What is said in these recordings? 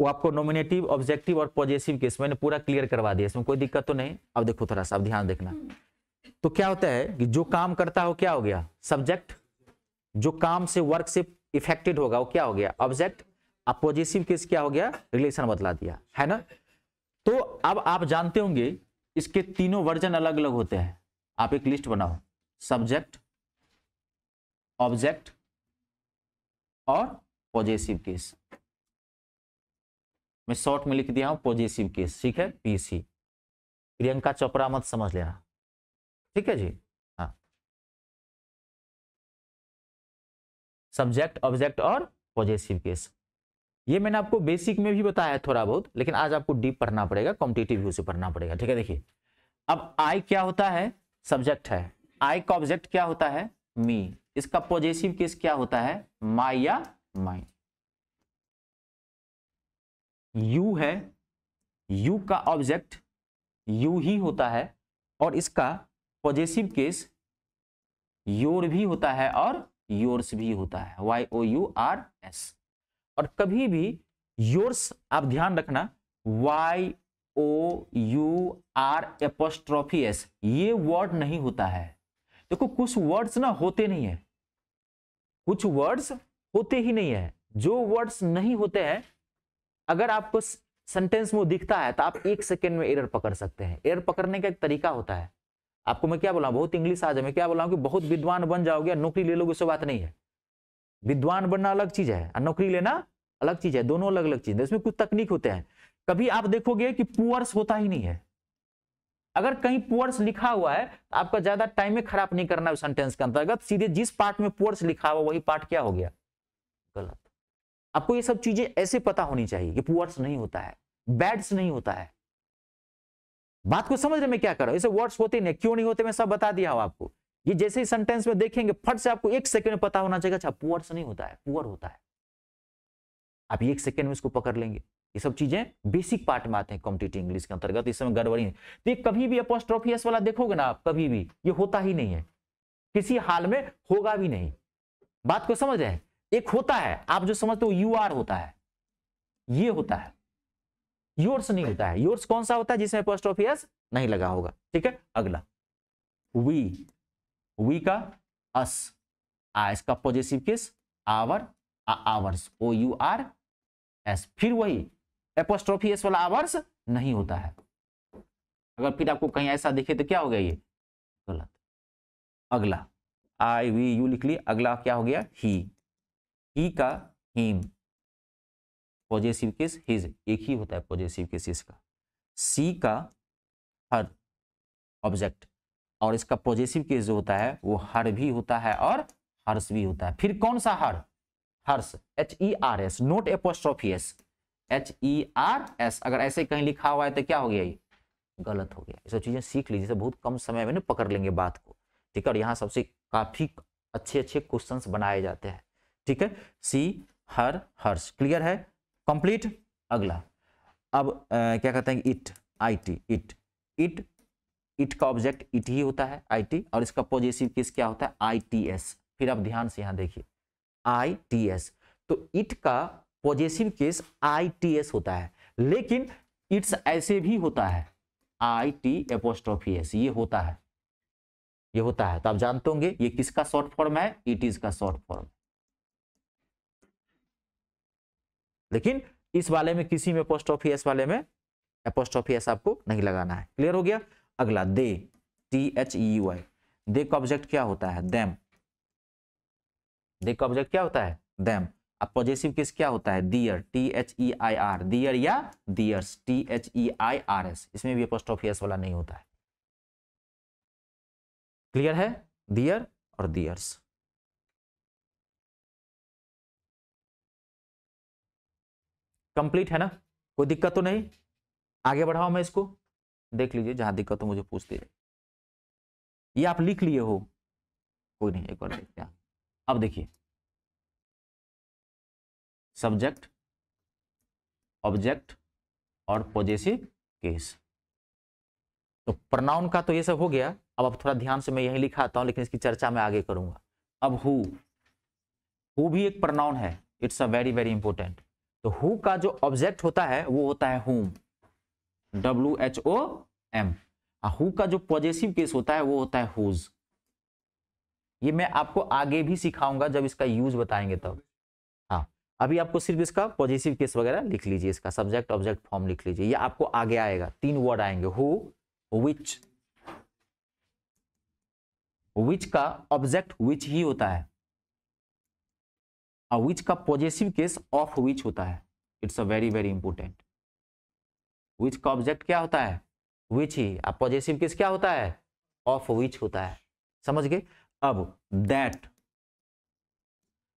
वो आपको nominative, objective और पॉजेसिव केस मैंने पूरा क्लियर करवा दिया, इसमें कोई दिक्कत तो नहीं। अब देखो थोड़ा सा, अब ध्यान देखना। तो क्या होता है कि जो काम करता हो क्या हो गया, सब्जेक्ट। जो काम से, वर्क से इफेक्टेड होगा वो क्या हो गया, ऑब्जेक्ट। अब पॉजेसिव केस क्या हो गया, रिलेशन बतला दिया, है ना। तो अब आप जानते होंगे इसके तीनों वर्जन अलग अलग होते हैं। आप एक लिस्ट बनाओ, सब्जेक्ट, ऑब्जेक्ट और पॉजेसिव केस। मैं शॉर्ट में लिख दिया हूं पॉजेसिव केस, ठीक है, पीसी। प्रियंका चोपड़ा मत समझ लेना, ठीक है जी। हाँ, सब्जेक्ट, ऑब्जेक्ट और पॉजेसिव केस, ये मैंने आपको बेसिक में भी बताया है थोड़ा बहुत, लेकिन आज आपको डीप पढ़ना पड़ेगा, कॉम्पिटिटिव व्यू से पढ़ना पड़ेगा, ठीक है। देखिए अब आई क्या होता है, सब्जेक्ट है। आई का ऑब्जेक्ट क्या होता है, मी। इसका पॉजेसिव केस क्या होता है, माई या माइन। यू है, यू का ऑब्जेक्ट यू ही होता है और इसका पॉजेसिव केस योर भी होता है और योर्स भी होता है, YOURS। और कभी भी योर्स आप ध्यान रखना, YOUR' ये वर्ड नहीं होता है। देखो कुछ वर्ड्स ना होते नहीं है, कुछ वर्ड्स होते ही नहीं है। जो वर्ड्स नहीं होते हैं, अगर आपको सेंटेंस में दिखता है तो आप 1 सेकेंड में एरर पकड़ सकते हैं। एरर पकड़ने का एक तरीका होता है। आपको मैं क्या बोला, बहुत इंग्लिश आ जाए, मैं क्या बोला कि बहुत विद्वान बन जाओगे, नौकरी ले लोगे, उससे बात नहीं है। विद्वान बनना अलग चीज है और नौकरी लेना अलग चीज है, दोनों अलग अलग चीज है। इसमें कुछ तकनीक होते हैं। कभी आप देखोगे कि पुअर्स होता ही नहीं है। अगर कहीं पुअर्स लिखा हुआ है तो आपका ज्यादा टाइम में खराब नहीं करना है सेंटेंस के अंतर्गत, सीधे जिस पार्ट में पुअर्स लिखा हुआ वही पार्ट क्या हो गया, गलत। आपको ये सब चीजें ऐसे पता होनी चाहिए कि पुअर्स नहीं होता है, बैड्स नहीं होता है। बात को समझ रहे मैं क्या कर रहा हूं, ऐसे वर्ड्स होते नहीं, क्यों नहीं होते मैं सब बता दिया हूं आपको। ये जैसे ही सेंटेंस में देखेंगे फट से आपको 1 सेकंड में पता होना चाहिए, अच्छा पुअर्स नहीं होता है, पुअर होता है। आप 1 सेकंड में इसको पकड़ लेंगे। ये सब चीजें बेसिक पार्ट में आते हैं कॉम्पिटिटिव इंग्लिश के अंतर्गत, इसमें गड़बड़ी नहीं। तो ये कभी भी अपॉस्ट्रोफी एस वाला देखोगे ना आप, कभी भी ये होता ही नहीं है, किसी हाल में होगा भी नहीं। बात को समझ रहे हैं। एक होता है आप जो समझते हो UR होता है, ये होता है, योर्स नहीं होता है। योर्स कौन सा होता है, जिसमें अपॉस्ट्रोफी एस नहीं लगा होगा, ठीक है। अगला वी, वी का अस, इसका possessive case our, ours, OURS। फिर वही एपोस्ट्रोफी एस वाला आवर्स नहीं होता है। अगर फिर आपको कहीं ऐसा दिखे तो क्या हो गया, ये गलत। अगला I V U लिख लिए। अगला क्या हो गया, ही का हिम, पॉजेसिव केस हिज, एक ही होता है पॉजेसिव केस इसका। सी का हर, ऑब्जेक्ट, और इसका पॉजेसिव केस जो होता है वो हर भी होता है और हर्ष भी होता है। फिर कौन सा हर, हर्ष, HERS, note apostrophe S, HERS। अगर ऐसे कहीं लिखा हुआ है तो क्या हो गया, ये गलत हो गया। ये सब चीजें सीख लीजिए, बहुत कम समय में ना पकड़ लेंगे बात को, ठीक है। और यहाँ सबसे काफी अच्छे अच्छे क्वेश्चंस बनाए जाते हैं, ठीक है। सी, हर, हर्ष, क्लियर है, कंप्लीट। अगला अब क्या कहते हैं, इट, IT, इट, इट का ऑब्जेक्ट इट ही होता है, IT, और इसका पॉजेसिव केस क्या होता है, ITS। फिर आप ध्यान से यहां देखिए, ITS। तो इट का पॉजेसिव केस ITS होता है, लेकिन इट्स ऐसे भी होता है, IT', ये होता है, ये होता है। तो आप जानते होंगे ये किसका शॉर्ट फॉर्म है, इट इज का शॉर्ट फॉर्म। लेकिन इस वाले में, किसी में एपोस्ट्रोफी एस वाले में एपोस्ट्रोफी एस आपको नहीं लगाना है, क्लियर हो गया। अगला दे, THEUI, दे का ऑब्जेक्ट क्या होता है, देम। दे का ऑब्जेक्ट क्या होता है, देम। अब पॉजेसिव केस क्या होता है, दियर, THEIR, दियर या दियर्स, THEIRS। इसमें भी एपोस्ट्रोफी एस वाला नहीं होता है, क्लियर है, दियर और दियर्स। कंप्लीट है ना, कोई दिक्कत तो नहीं। आगे बढ़ाओ, मैं इसको देख लीजिए, जहां दिक्कत हो मुझे पूछ दीजिए। ये आप लिख लिए हो, कोई नहीं, एक बार देखते हैं। अब देखिए, सब्जेक्ट, ऑब्जेक्ट और पॉजेसिव केस। तो प्रोनाउन का तो ये सब हो गया। अब थोड़ा ध्यान से मैं यही लिखाता हूं, लेकिन इसकी चर्चा मैं आगे करूंगा। अब हु भी एक प्रोनाउन है, it's a very very important. तो हु का जो ऑब्जेक्ट होता है वो होता है whom, WHOM। हु का जो पॉजेसिव केस होता है वो होता है whose। ये मैं आपको आगे भी सिखाऊंगा जब इसका यूज बताएंगे तब। हाँ, अभी आपको सिर्फ इसका पॉजेसिव केस वगैरह लिख लीजिए, इसका सब्जेक्ट ऑब्जेक्ट फॉर्म लिख लीजिए, ये आपको आगे आएगा। 3 वर्ड आएंगे, हु, विच। विच का ऑब्जेक्ट विच ही होता है, और विच का पॉजेसिव केस ऑफ विच होता है। It's a very very important. Which का ऑब्जेक्ट क्या होता है, विच ही, और पॉजेसिव केस क्या होता है, ऑफ विच होता है। समझ गए? अब दैट,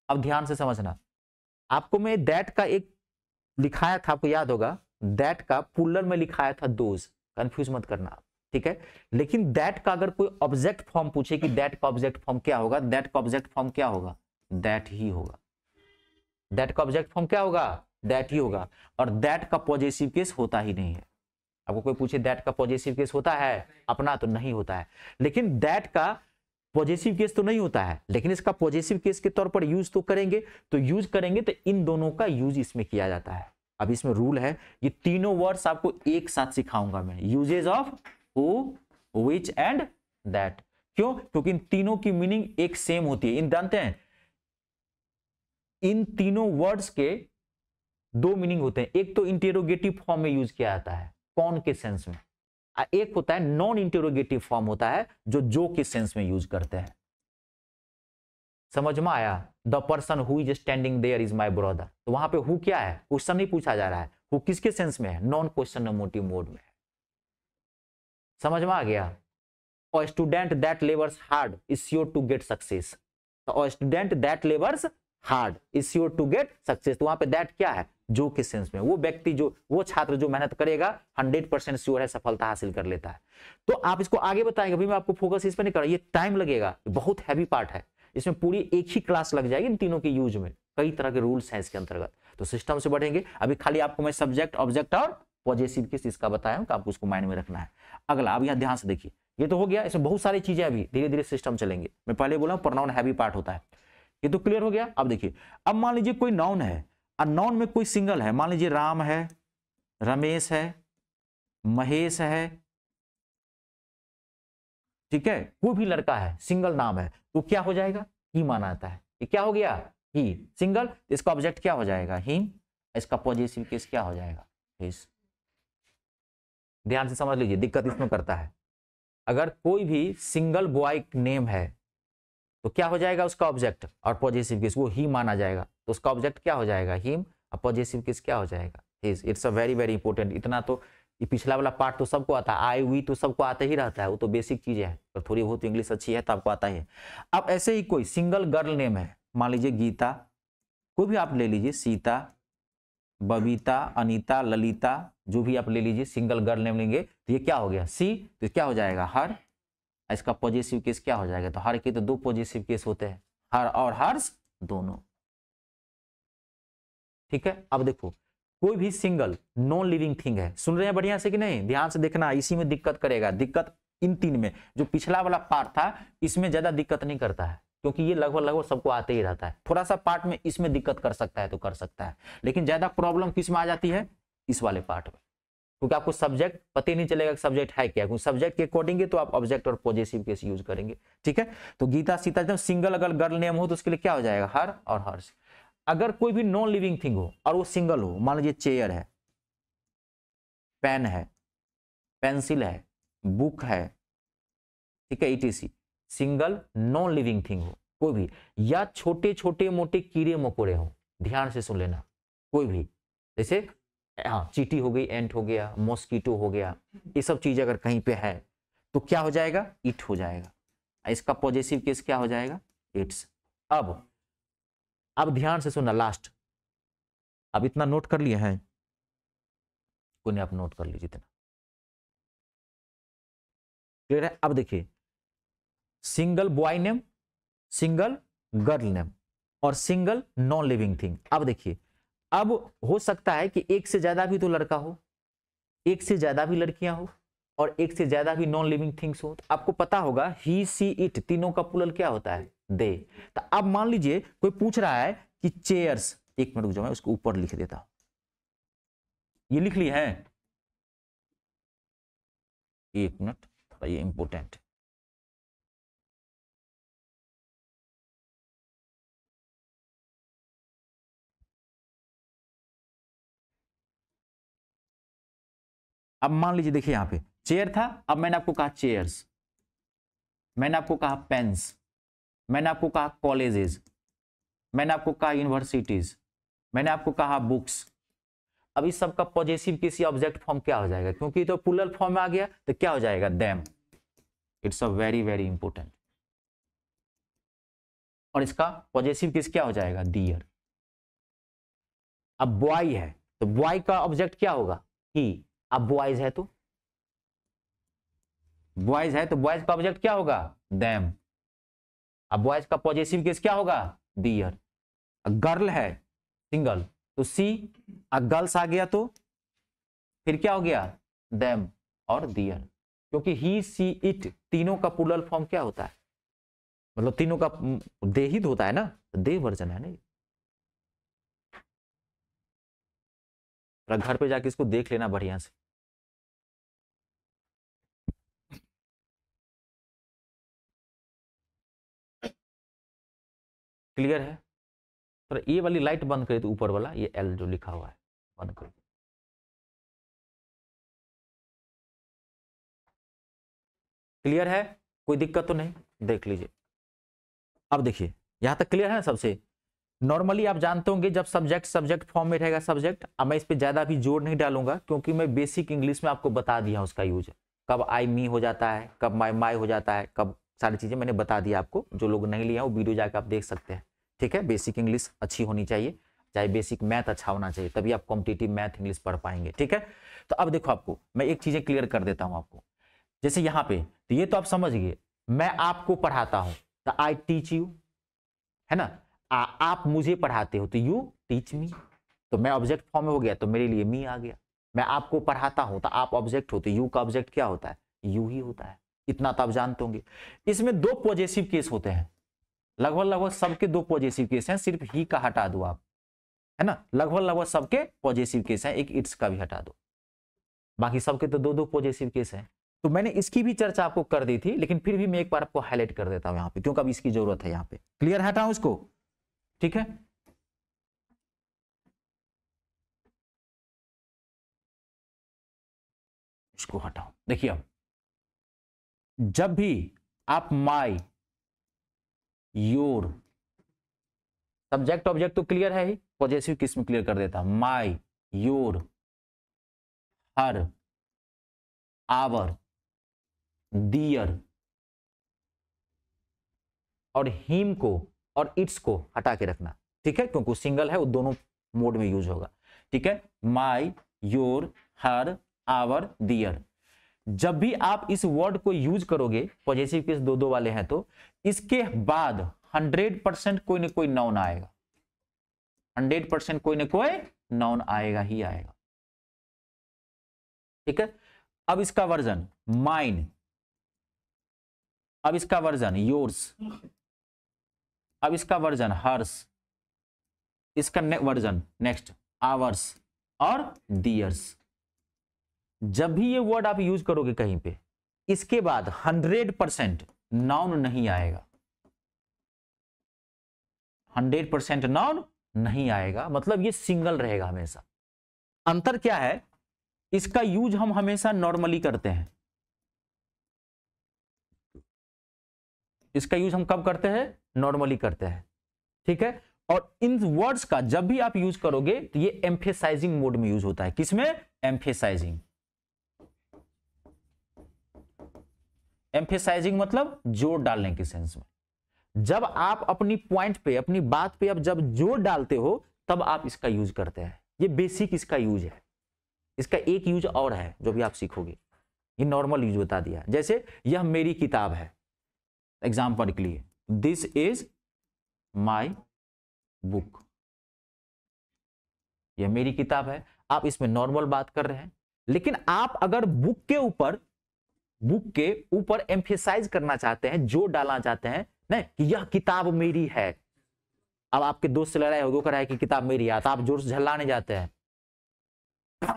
अब ध्यान से समझना, आपको मैं दैट का एक लिखाया था, आपको याद होगा, दैट का पुलर में लिखाया था दोज, कंफ्यूज मत करना, ठीक है। लेकिन दैट का अगर कोई ऑब्जेक्ट फॉर्म पूछे कि दैट का ऑब्जेक्ट फॉर्म क्या होगा, दैट का ऑब्जेक्ट फॉर्म क्या होगा, दैट ही होगा। दैट का ऑब्जेक्ट फॉर्म क्या होगा, दैट ही होगा। और दैट का पॉजेसिव केस होता ही नहीं है। आपको कोई पूछे दैट का पॉजेसिव केस होता है अपना, तो नहीं होता है। लेकिन दैट का पॉजेसिव केस तो नहीं होता है, लेकिन इसका पॉजेसिव केस के तौर पर यूज तो करेंगे। तो यूज करेंगे तो इन दोनों का यूज इसमें किया जाता है। अब इसमें रूल है, ये तीनों वर्ड्स आपको एक साथ सिखाऊंगा मैं, usages of who, which and that. क्यों? क्योंकि इन तीनों की मीनिंग एक सेम होती है। इन जानते हैं, इन तीनों वर्ड्स के 2 मीनिंग होते हैं। एक तो इंटेरोगेटिव फॉर्म में यूज किया जाता है, कौन के सेंस में, एक होता है नॉन इंटेरोगेटिव फॉर्म होता है, जो के सेंस में यूज करते हैं। समझ में आया? The person who is standing there is my brother, तो वहां पे हु क्या है, क्वेश्चन नहीं पूछा जा रहा है, हु किसके सेंस में है, नॉन क्वेश्चन मोटिव मोड में है। समझ में आ गया? और student that labours hard is sure to get success, तो student that labours hard is sure to get success, तो वहां पे दैट क्या है, जो के सेंस में। वो व्यक्ति जो, वो छात्र जो मेहनत करेगा 100% श्योर है, सफलता हासिल कर लेता है। तो आप इसको आगे बताएंगे, अभी मैं आपको फोकस इस पर नहीं कर रहा, ये टाइम लगेगा, बहुत हैवी पार्ट है, इसमें पूरी एक ही क्लास लग जाएगी इन तीनों के यूज में। कई तरह के रूल्स हैं इसके अंतर्गत, तो सिस्टम से बढ़ेंगे। अभी खाली आपको मैं सब्जेक्ट ऑब्जेक्ट और पॉजेसिव केस इसका बताया हूं, आपको उसको माइंड में रखना है। अगला, अब यहां ध्यान से देखिए, ये तो हो गया, इसमें बहुत सारी चीजें अभी धीरे धीरे सिस्टम चलेंगे। मैं पहले बोला प्रोनाउन हैवी पार्ट होता है, ये तो क्लियर हो गया। अब देखिए, अब मान लीजिए कोई नाउन है, और नाउन में कोई सिंगल है, मान लीजिए राम है, रमेश है, महेश है, ठीक है, कोई भी लड़का है, सिंगल नाम है, तो क्या हो जाएगा, ही माना जाता है। ये क्या हो गया, ही, सिंगल, इसका ऑब्जेक्ट क्या हो जाएगा, हिम, इसका पॉजेसिव केस क्या हो जाएगा, हिज। ध्यान से समझ लीजिए, दिक्कत इसमें करता है, अगर कोई भी सिंगल बॉय नेम है तो क्या हो जाएगा उसका ऑब्जेक्ट और पॉजेसिव केस, वो ही माना जाएगा, तो उसका ऑब्जेक्ट क्या हो जाएगा, हिम, और पॉजेसिव केस क्या हो जाएगा, his. It's a very very important. इतना तो ये पिछला वाला पार्ट तो सबको आता है, आई वी तो सबको आता ही रहता है, वो तो बेसिक चीज है, पर थोड़ी बहुत इंग्लिश अच्छी है तो आपको आता ही है। अब ऐसे ही कोई सिंगल गर्ल नेम है, मान लीजिए गीता, कोई भी आप ले लीजिए, सीता, बबीता, अनीता, ललिता, जो भी आप ले लीजिए, सिंगल गर्ल नेम लेंगे, तो ये क्या हो गया, सी, तो क्या हो जाएगा, हर, इसका पॉजिटिव केस क्या हो जाएगा, तो हर के तो 2 पॉजिटिव केस होते हैं, हर और हर्ष दोनों, ठीक है। अब देखो, कोई भी सिंगल नॉन लिविंग थिंग है, सुन रहे हैं बढ़िया से कि नहीं, ध्यान से देखना, इसी में दिक्कत करेगा, दिक्कत इन 3 में, जो पिछला वाला पार्ट था इसमें ज्यादा दिक्कत नहीं करता है, क्योंकि ये लगभग लगभग सबको आते ही रहता है। थोड़ा सा पार्ट में इसमें दिक्कत कर सकता है तो कर सकता है, लेकिन ज्यादा प्रॉब्लम किस में आ जाती है, इस वाले पार्ट में, क्योंकि आपको सब्जेक्ट पता ही नहीं चलेगा कि सब्जेक्ट है क्या, क्योंकि सब्जेक्ट के अकॉर्डिंग तो आप ऑब्जेक्ट और पॉजेसिव केस यूज करेंगे, ठीक है। तो गीता, सीता, जब सिंगल अगर गर्ल नेम हो तो उसके लिए क्या हो जाएगा, हर और हर्ष। अगर कोई भी नॉन लिविंग थिंग हो और वो सिंगल हो, मान लीजिए चेयर है, पेन है, पेंसिल है, बुक है, ठीक है, etc, single non living thing हो कोई भी, या छोटे छोटे मोटे कीड़े मकोड़े हो, ध्यान से सुन लेना, कोई भी, जैसे हाँ चींटी हो गई, एंट हो गया, मॉस्किटो हो गया, ये सब चीज अगर कहीं पे है तो क्या हो जाएगा, इट हो जाएगा, इसका पॉजेसिव केस क्या हो जाएगा, इट्स। अब ध्यान से सुनना, लास्ट, अब इतना नोट कर लिए हैं, कोई नहीं, आप नोट कर लीजिए इतना, क्लियर है। अब देखिए, single boy name, single girl name और सिंगल नॉन लिविंग थिंग। अब देखिए, अब हो सकता है कि एक से ज्यादा भी तो लड़का हो, एक से ज्यादा भी लड़कियां हो, और एक से ज्यादा भी नॉन लिविंग थिंग्स हो। तो आपको पता होगा ही, सी, इट तीनों का प्लूरल क्या होता है, दे। तो अब मान लीजिए कोई पूछ रहा है कि चेयर्स, एक मिनट रुक जाओ, मैं उसको ऊपर लिख देता हूं, ये लिख ली है, एक मिनट, थोड़ा ये इंपोर्टेंट है। अब मान लीजिए, देखिए यहां पे चेयर था, अब मैंने आपको कहा चेयर्स, मैंने आपको कहा पेन्स, मैंने आपको कहा कॉलेजेस, मैंने आपको कहा यूनिवर्सिटीज, मैंने आपको कहा बुक्स। अब इस सब का पॉजेसिव किसी ऑब्जेक्ट फॉर्म क्या हो जाएगा, क्योंकि तो प्लूरल फॉर्म में आ गया तो क्या हो जाएगा, them. It's a very very important. और इसका पॉजेसिव किस क्या हो जाएगा, दियर। अब बॉय है तो बॉय का ऑब्जेक्ट क्या होगा, ही। अब बॉयज है तो बॉयज है तो बॉयज का ऑब्जेक्ट क्या होगा, देम। अब बॉयज का पॉजेसिव केस क्या होगा, दियर। गर्ल है सिंगल तो सी, गर्ल्स आ गया तो फिर क्या हो गया, देम और दियर। क्योंकि ही सी इट तीनों का प्लूरल फॉर्म क्या होता है, मतलब तीनों का दे ही होता है ना, दे वर्जन है ना। घर पे जाके इसको देख लेना बढ़िया से। क्लियर है। तो ये वाली लाइट बंद करी, तो ऊपर वाला ये एल जो लिखा हुआ है बंद करो। क्लियर है, कोई दिक्कत तो नहीं, देख लीजिए। अब देखिए यहां तक क्लियर है ना सबसे। नॉर्मली आप जानते होंगे जब सब्जेक्ट सब्जेक्ट फॉर्म में रहेगा सब्जेक्ट, अब मैं इस पे ज्यादा भी जोर नहीं डालूंगा, क्योंकि मैं बेसिक इंग्लिश में आपको बता दिया उसका यूज, कब आई मी हो जाता है, कब माई माई हो जाता है, कब सारी चीजें मैंने बता दिया आपको। जो लोग नहीं लिए हैं वो वीडियो जाकर आप देख सकते हैं। ठीक है, बेसिक इंग्लिश अच्छी होनी चाहिए, चाहे बेसिक मैथ अच्छा होना चाहिए, तभी आप कॉम्पिटिटिव मैथ इंग्लिश पढ़ पाएंगे। ठीक है, तो अब देखो आपको मैं एक चीजें क्लियर कर देता हूं आपको। जैसे यहाँ पे तो ये तो आप समझ गए, मैं आपको पढ़ाता हूं तो आई टीच यू, है ना। आप मुझे पढ़ाते हो तो यू टीच मी, तो मैं ऑब्जेक्ट फॉर्म में हो गया तो मेरे लिए मी आ गया। मैं आपको पढ़ाता हूं तो आप ऑब्जेक्ट हो तो यू का ऑब्जेक्ट क्या होता है, यू ही होता है। इतना तो आप जानते होंगे। इसमें दो पॉजेसिव केस होते हैं, लगभग लगभग सबके दो पॉजेसिव केस हैं, सिर्फ ही का हटा दो आप, है ना। लगभग लगभग सबके पॉजेसिव केस हैं, एक इट्स का भी हटा दो, बाकी सबके तो दो दो पॉजेसिव केस हैं। तो मैंने इसकी भी चर्चा आपको कर दी थी, लेकिन फिर भी मैं एक बार आपको हाईलाइट कर देता हूं यहाँ पे, क्योंकि अब इसकी जरूरत है यहाँ पे। क्लियर हटाऊं इसको, ठीक है। इसको हटाओ। देखिए अब जब भी आप माई योर, सब्जेक्ट ऑब्जेक्ट तो क्लियर है ही, पॉजेसिव किस में क्लियर कर देता, माई योर हर आवर दियर और हिम को और इट्स को हटा के रखना। ठीक है, क्योंकि सिंगल है वो दोनों मोड में यूज होगा। ठीक है, माई योर हर आवर दियर। जब भी आप इस वर्ड को यूज करोगे, पॉजेसिव केस दो दो वाले हैं, तो इसके बाद 100% कोई ना कोई नाउन आएगा, 100% कोई ना कोई नाउन आएगा ही आएगा। ठीक है, अब इसका वर्जन माइन, अब इसका वर्जन योर्स, अब इसका वर्जन हर्स, इसका वर्जन नेक्स्ट आवर्स और दियर्स। जब भी ये वर्ड आप यूज करोगे कहीं पे, इसके बाद 100% नाउन नहीं आएगा, 100% नाउन नहीं आएगा, मतलब ये सिंगल रहेगा हमेशा। अंतर क्या है, इसका यूज हम हमेशा नॉर्मली करते हैं, इसका यूज हम कब करते हैं, नॉर्मली करते हैं। ठीक है, और इन वर्ड्स का जब भी आप यूज करोगे तो ये एम्फेसाइजिंग मोड में यूज होता है। किसमें, एम्फेसाइजिंग। एम्फेसाइजिंग मतलब जोर डालने के सेंस में। जब आप अपनी पॉइंट पे, अपनी बात पे अब जब जोर डालते हो, तब आप इसका यूज करते हैं। ये बेसिक इसका यूज है। इसका एक यूज और है जो भी आप सीखोगे, ये नॉर्मल यूज बता दिया। जैसे यह मेरी किताब है, एग्जाम्पल के लिए, दिस इज माई बुक, यह मेरी किताब है। आप इसमें नॉर्मल बात कर रहे हैं, लेकिन आप अगर बुक के ऊपर एम्फेसाइज करना चाहते हैं, जोर डालना चाहते हैं ना कि यह किताब मेरी है। अब आपके दोस्त से लड़ाई हो, वो कह रहा है कि किताब मेरी है, तो आप जोर से झल्लाने जाते हैं,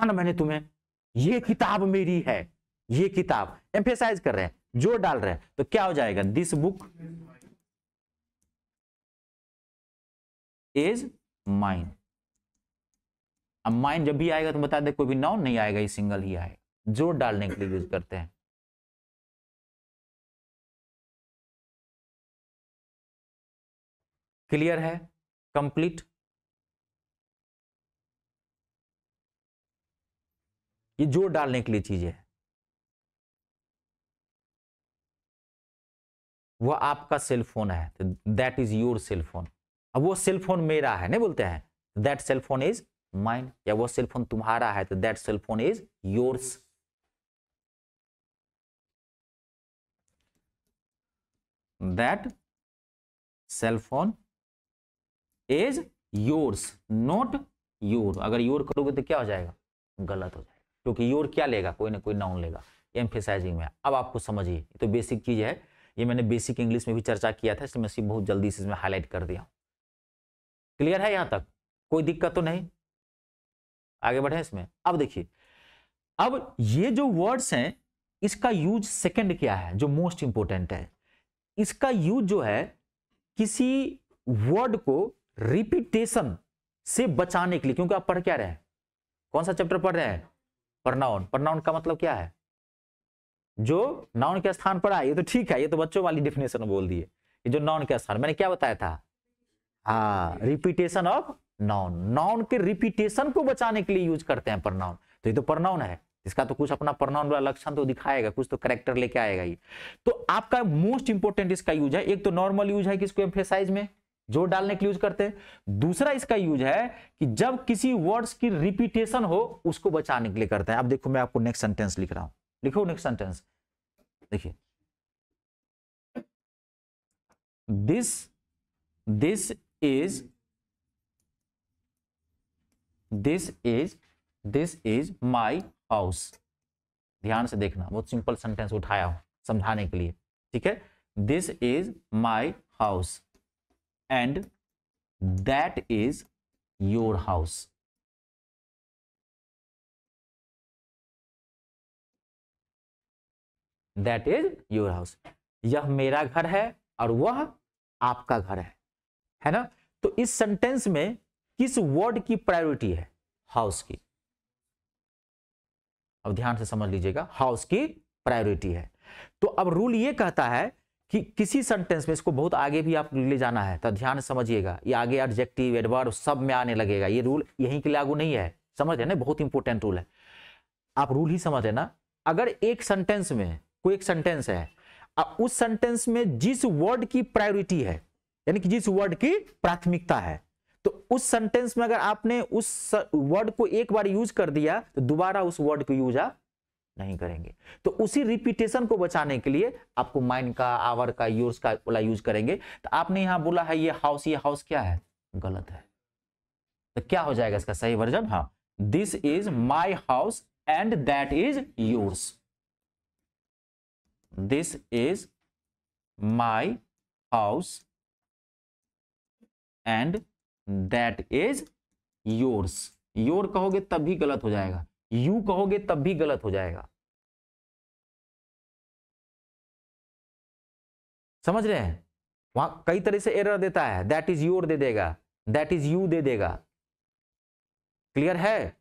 ना मैंने तुम्हें, ये किताब मेरी है, ये किताब एम्फेसाइज कर रहे हैं, जोर डाल रहे हैं, तो क्या हो जाएगा, दिस बुक इज माइन। अब माइन जब भी आएगा तो बता दे, कोई भी नाउन नहीं आएगा, ये सिंगल ही आएगा, जोर डालने के लिए यूज करते हैं। क्लियर है, कंप्लीट। ये जोर डालने के लिए चीजें है। वो आपका सेल फोन है, तो that is your cell phone. अब वो सेल फोन मेरा है नहीं बोलते हैं, that cell phone is mine, या वो सेल फोन तुम्हारा है तो that cell phone is yours. That cell phone is yours, not your. अगर योर करोगे तो क्या हो जाएगा, गलत हो जाएगा, क्योंकि योर क्या लेगा, कोई ना कोई नाउन लेगा, एम्फेसाइजिंग में। अब आपको समझिए, ये तो बेसिक चीज है, ये मैंने बेसिक इंग्लिश में भी चर्चा किया था, इसलिए मैं सिर्फ बहुत जल्दी से इसमें हाईलाइट कर दिया। क्लियर है यहां तक, कोई दिक्कत तो नहीं, आगे बढ़े इसमें। अब देखिए, अब ये जो वर्ड्स हैं इसका यूज सेकंड क्या है, जो मोस्ट इंपोर्टेंट है, इसका यूज जो है किसी वर्ड को रिपीटेशन से बचाने के लिए, क्योंकि आप पढ़ क्या रहे हैं, कौन सा चैप्टर पढ़ रहे हैं, प्रनाउन। प्रनाउन का मतलब क्या है, जो नाउन के स्थान पर आए। ये तो ठीक है, ये तो बच्चों वाली डेफिनेशन बोल दिए, ये जो नाउन के स्थान, मैंने क्या बताया था, हाँ, रिपीटेशन ऑफ नाउन। नाउन के रिपीटेशन को बचाने के लिए यूज करते हैं प्रनाउन, तो ये तो प्रनाउन है, इसका तो कुछ अपना प्रनाउन वाला लक्षण तो दिखाएगा, कुछ तो कैरेक्टर लेके आएगा ये। तो आपका मोस्ट इंपोर्टेंट इसका यूज है, एक तो नॉर्मल यूज है कि इसको एम्फेसाइज में जोर डालने के लिए यूज करते हैं, दूसरा इसका यूज है कि जब किसी वर्ड्स की रिपीटेशन हो उसको बचाने के लिए करते हैं। अब देखो मैं आपको नेक्स्ट सेंटेंस लिख रहा हूं, लिखो नेक्स्ट सेंटेंस, देखिए, दिस इज माई हाउस। ध्यान से देखना, बहुत सिंपल सेंटेंस उठाया हूं समझाने के लिए, ठीक है। This is my house and that is your house. That is your house, यह मेरा घर है और वह आपका घर है ना। तो इस सेंटेंस में किस वर्ड की प्रायोरिटी है, हाउस की। अब ध्यान से समझ लीजिएगा, हाउस की प्रायोरिटी है। तो अब रूल ये कहता है कि किसी सेंटेंस में, इसको बहुत आगे भी आप ले जाना है तो ध्यान से समझिएगा, ये आगे एडजेक्टिव एडवर्ब सब में आने लगेगा, ये रूल यहीं के लागू नहीं है, समझ रहे ना, बहुत इंपॉर्टेंट रूल है, आप रूल ही समझ है ना। अगर एक सेंटेंस में कोई एक सेंटेंस है, उस सेंटेंस में जिस वर्ड की प्रायोरिटी है, यानी कि जिस वर्ड की प्राथमिकता है, तो उस सेंटेंस में अगर आपने उस वर्ड को एक बार यूज कर दिया तो दोबारा उस वर्ड को यूज आप नहीं करेंगे। तो उसी रिपीटेशन को बचाने के लिए आपको माइन का, आवर का, योर्स का वाला यूज करेंगे। तो आपने यहां बोला है ये हाउस क्या है, गलत है, तो क्या हो जाएगा इसका सही वर्जन, हाँ, this is my house and that is yours. This is my house and that is yours. Your कहोगे तब भी गलत हो जाएगा, यू कहोगे तब भी गलत हो जाएगा, समझ रहे हैं। वहां कई तरह से एरर देता है, दैट इज योर दे देगा, दैट इज यू दे देगा, क्लियर है,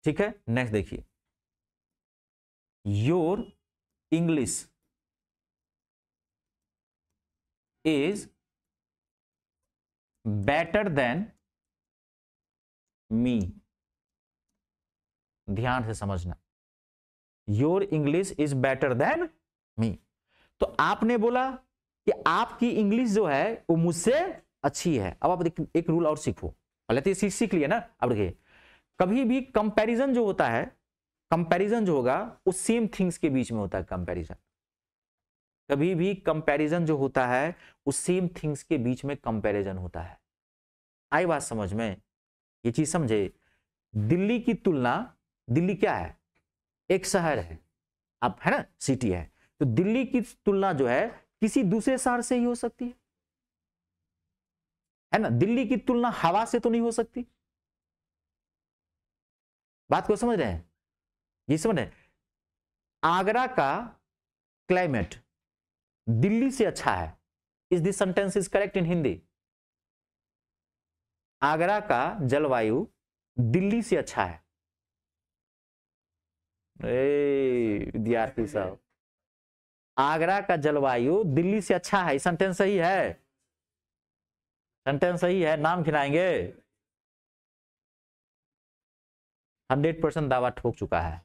ठीक है। नेक्स्ट देखिए, your English is better than me. ध्यान से समझना, your English is better than me. तो आपने बोला कि आपकी इंग्लिश जो है वो मुझसे अच्छी है। अब आप एक रूल और सीखो, पहले तो सीख लिया ना। अब देखिए, कभी भी कंपैरिजन जो होता है, कंपैरिजन जो होगा वो सेम थिंग्स के बीच में होता है। कंपैरिजन, कभी भी कंपैरिजन जो होता है उस सेम थिंग्स के बीच में कंपैरिजन होता है। आई बात समझ में, ये चीज समझे। दिल्ली की तुलना, दिल्ली क्या है, एक शहर है, अब है ना, सिटी है, तो दिल्ली की तुलना जो है किसी दूसरे शहर से ही हो सकती है ना। दिल्ली की तुलना हवा से तो नहीं हो सकती, बात को समझ रहे हैं? ये समझ रहे हैं? आगरा का क्लाइमेट दिल्ली से अच्छा है। Is this sentence is correct in Hindi? Agra का जलवायु दिल्ली से अच्छा है। विद्यार्थी साहब, आगरा का जलवायु दिल्ली से अच्छा है, सेंटेंस सही है? सेंटेंस सही है? नाम खिलाएंगे? 100% दावा ठोक चुका है।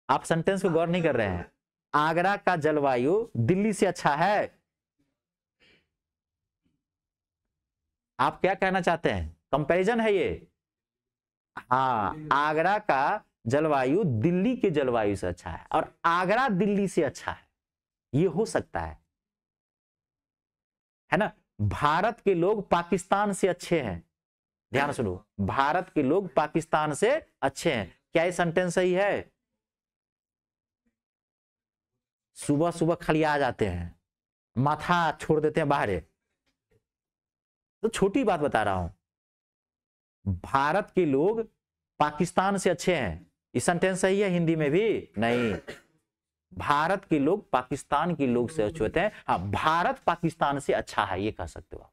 आप सेंटेंस को गौर नहीं कर रहे हैं। आगरा का जलवायु दिल्ली से अच्छा है। आप क्या कहना चाहते हैं? कंपैरिजन है ये? हाँ, आगरा का जलवायु दिल्ली के जलवायु से अच्छा है और आगरा दिल्ली से अच्छा है, ये हो सकता है ना? भारत के लोग पाकिस्तान से अच्छे हैं। ध्यान सुनो, भारत के लोग पाकिस्तान से अच्छे हैं। क्या ये सेंटेंस सही है? सुबह सुबह खाली आ जाते हैं, माथा छोड़ देते हैं बाहर। तो छोटी बात बता रहा हूं, भारत के लोग पाकिस्तान से अच्छे हैं, ये सेंटेंस सही है हिंदी में भी? नहीं, भारत के लोग पाकिस्तान के लोग से अच्छे होते हैं। हाँ, भारत पाकिस्तान से अच्छा है, ये कह सकते हो आप।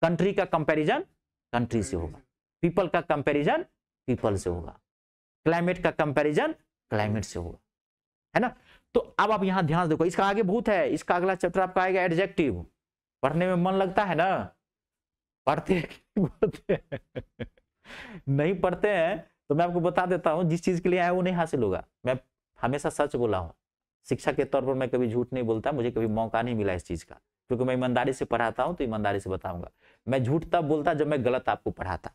कंट्री का कंपैरिजन कंट्री से होगा, पीपल का कंपैरिजन पीपल से होगा, क्लाइमेट का कंपैरिजन क्लाइमेट से होगा, है ना? तो अब आप यहां ध्यान देखो, इसका आगे बहुत है, इसका अगला चैप्टर आपका आएगा एडजेक्टिव। पढ़ने में मन लगता है ना? पढ़ते नहीं पढ़ते हैं तो मैं आपको बता देता हूं, जिस चीज के लिए आया वो नहीं हासिल होगा। मैं हमेशा सच बोला हूं, शिक्षक के तौर पर मैं कभी झूठ नहीं बोलता, मुझे कभी मौका नहीं मिला इस चीज का, क्योंकि मैं ईमानदारी से पढ़ाता हूं तो ईमानदारी से बताऊंगा। मैं झूठ तब बोलता जब मैं गलत आपको पढ़ाता।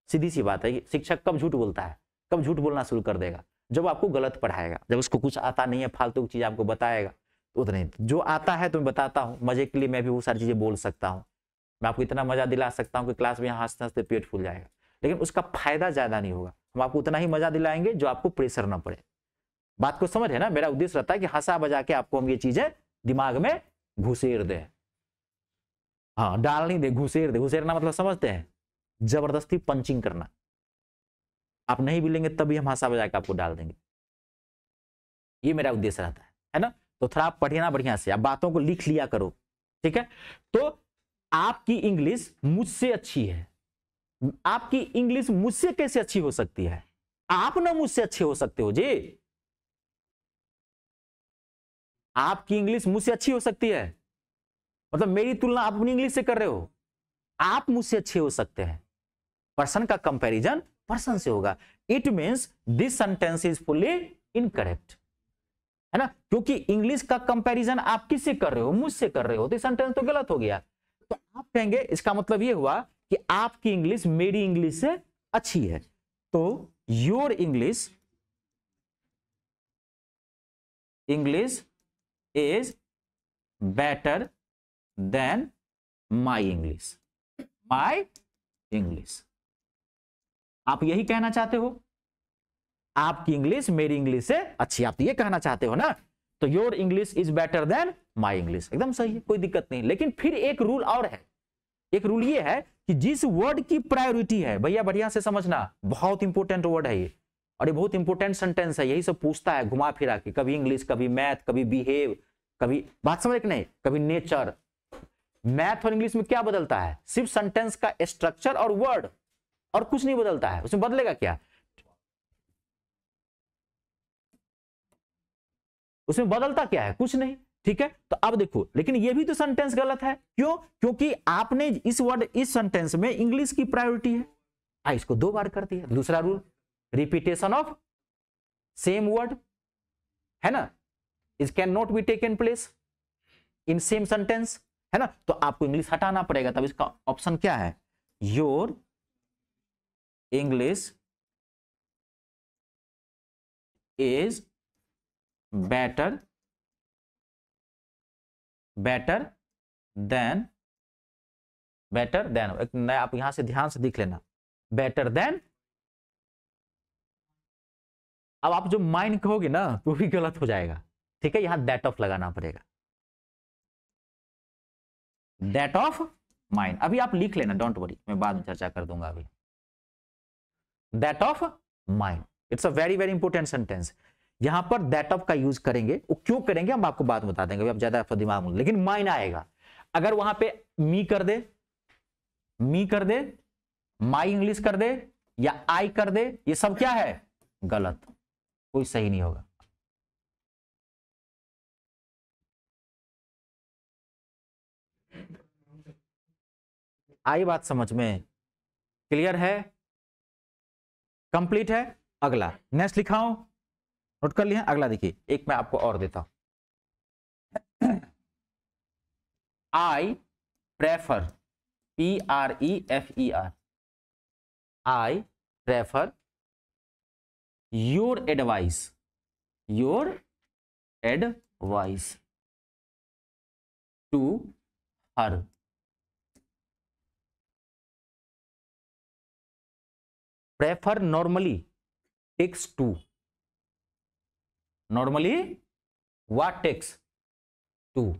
सीधी सी बात है, शिक्षक कब झूठ बोलता है, कब झूठ बोलना शुरू कर देगा? जब आपको गलत पढ़ाएगा, जब उसको कुछ आता नहीं है, फालतू की चीज आपको बताएगा, तो उतना ही। जो आता है तो मैं बताता हूँ, मजे के लिए मैं भी वो सारी चीजें बोल सकता हूँ। मैं आपको इतना मजा दिला सकता हूँ कि क्लास में यहाँ हंसते हंसते पेट फूल जाएगा, लेकिन उसका फायदा ज्यादा नहीं होगा। हम आपको उतना ही मजा दिलाएंगे जो आपको प्रेशर ना पड़े। बात को समझ है ना? मेरा उद्देश्य रहता है कि हंसा बजा के आपको हम ये चीजें दिमाग में घुसेर दे। हाँ, डाल नहीं दे, घुसेर दे। घुसेरना मतलब समझते हैं? जबरदस्ती पंचिंग करना। आप नहीं भी लेंगे तब भी हम हंसा बजा के आपको डाल देंगे, ये मेरा उद्देश्य रहता है ना? तो थोड़ा आप पढ़िए ना बढ़िया से, आप बातों को लिख लिया करो, ठीक है? तो आपकी इंग्लिश मुझसे अच्छी है। आपकी इंग्लिश मुझसे कैसे अच्छी हो सकती है? आप ना मुझसे अच्छे हो सकते हो जी। आपकी इंग्लिश मुझसे अच्छी हो सकती है मतलब मेरी तुलना आप अपनी इंग्लिश से कर रहे हो, आप मुझसे अच्छे हो सकते हैं। पर्सन का कंपैरिजन पर्सन से होगा। It means this sentence is fully incorrect, है ना? क्योंकि इंग्लिश का कंपैरिजन आप किससे कर रहे हो? मुझसे कर रहे हो, तो सेंटेंस तो गलत हो गया। तो आप कहेंगे, इसका मतलब यह हुआ कि आपकी इंग्लिश मेरी इंग्लिश से अच्छी है। तो your English is better than my English. My English, आप यही कहना चाहते हो? आपकी इंग्लिश मेरी इंग्लिश से अच्छी, आप तो ये कहना चाहते हो ना? तो your English is better than my English, एकदम सही है, कोई दिक्कत नहीं। लेकिन फिर एक रूल और है। एक रूल ये है कि जिस वर्ड की प्रायोरिटी है, भैया बढ़िया से समझना, बहुत इंपॉर्टेंट वर्ड है ये, और ये बहुत इंपॉर्टेंट सेंटेंस है। यही सब पूछता है घुमा फिरा के, कभी इंग्लिश, कभी मैथ, कभी बिहेव, कभी बात समझ के नहीं, कभी नेचर। मैथ और इंग्लिश में क्या बदलता है? सिर्फ सेंटेंस का स्ट्रक्चर और वर्ड, और कुछ नहीं बदलता है। उसमें बदलेगा क्या? उसमें बदलता क्या है? कुछ नहीं, ठीक है? तो अब देखो, लेकिन ये भी तो सेंटेंस गलत है। क्यों? क्योंकि आपने इस सेंटेंस में इंग्लिश की प्रायोरिटी है, इसको 2 बार कर दिया। दूसरा rule, repetition of same word, है ना? It can not be taken place in same sentence, है ना? तो आपको इंग्लिश हटाना पड़ेगा। तब इसका ऑप्शन क्या है? Your English is better than, एक नया आप यहां से ध्यान से देख लेना, बेटर देन। अब आप जो माइन कहोगे ना तो भी गलत हो जाएगा, ठीक है? यहां दैट ऑफ लगाना पड़ेगा, दैट ऑफ माइंड। अभी आप लिख लेना, डोंट वरी, मैं बाद में चर्चा कर दूंगा अभी। That of mind, it's a very very important sentence. यहां पर दैट ऑफ का यूज करेंगे, वो क्यों करेंगे हम आपको बाद में बता देंगे, आप ज्यादा आपका दिमाग में, लेकिन माइंड आएगा। अगर वहां पे मी कर दे, मी कर दे, माई इंग्लिश कर दे, या आई कर दे, ये सब क्या है? गलत, कोई सही नहीं होगा। आई बात समझ में? क्लियर है? कंप्लीट है? अगला नेक्स्ट लिखाऊं, नोट कर लिया? अगला देखिए, एक मैं आपको और देता हूं। I prefer, PREFER, I prefer your advice, your advice to her. Prefer normally takes to, normally what takes to.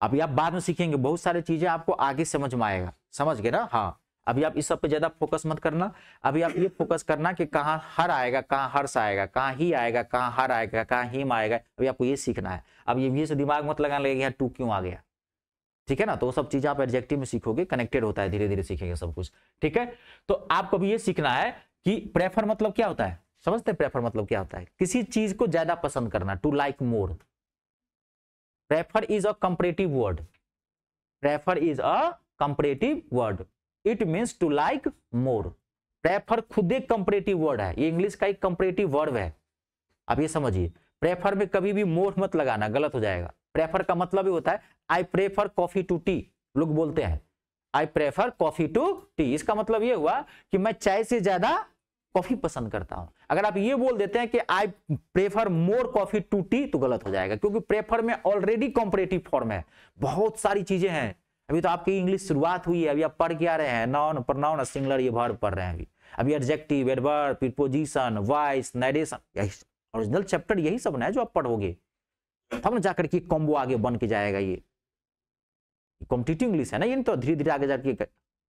अभी आप बाद में सीखेंगे, बहुत सारी चीजें आपको आगे समझ में आएगा, समझ गए ना? हाँ, अभी आप इस सब पे ज्यादा फोकस मत करना, अभी आप ये फोकस करना कि कहाँ हर आएगा, कहाँ हर्ष आएगा, कहाँ ही आएगा, कहाँ हर आएगा, कहाँ हिम आएगा, अभी आपको ये सीखना है। अब ये से दिमाग मत लगाने लगेगा टू क्यों आ गया, ठीक है ना? तो वो सब चीजें आप एडजेक्टिव में सीखोगे, कनेक्टेड होता है, धीरे धीरे सीखेंगे सब कुछ, ठीक है? तो आपको भी ये सीखना है कि प्रेफर मतलब क्या होता है, समझते हैं? प्रेफर मतलब क्या होता है? किसी चीज को ज्यादा पसंद करना, to like more. Prefer is a comparative word, prefer is a comparative word, it means to like more. Prefer खुद एक कंपैरेटिव वर्ड है, ये इंग्लिश का एक कंपैरेटिव वर्ब है। आप ये समझिए, प्रेफर में कभी भी मोर मत लगाना, गलत हो जाएगा। प्रेफर का मतलब ही होता है I prefer coffee to tea, लोग बोलते हैं I prefer coffee to tea, इसका मतलब ये हुआ कि मैं चाय से ज्यादा कॉफी पसंद करता हूं। अगर आप ये बोल देते हैं कि I prefer more coffee to tea, तो गलत हो जाएगा, क्योंकि प्रेफर में ऑलरेडी कॉम्परेटिव फॉर्म है, बहुत सारी चीजें हैं। अभी तो आपकी इंग्लिश शुरुआत हुई है, अभी आप पढ़ के आ रहे हैं, नाउन, प्रोनाउन, सिंगुलर, ये वर्ब पढ़ रहे हैं अभी adjective, adverb, preposition, voice, narration, original chapter यही सब ना है जो आप पढ़ोगे, तब ना जाकर के कॉम्बो आगे बन के जाएगा। ये कॉम्पिटिटिव इंग्लिश है ना, ये तो धीरे धीरे आगे जाके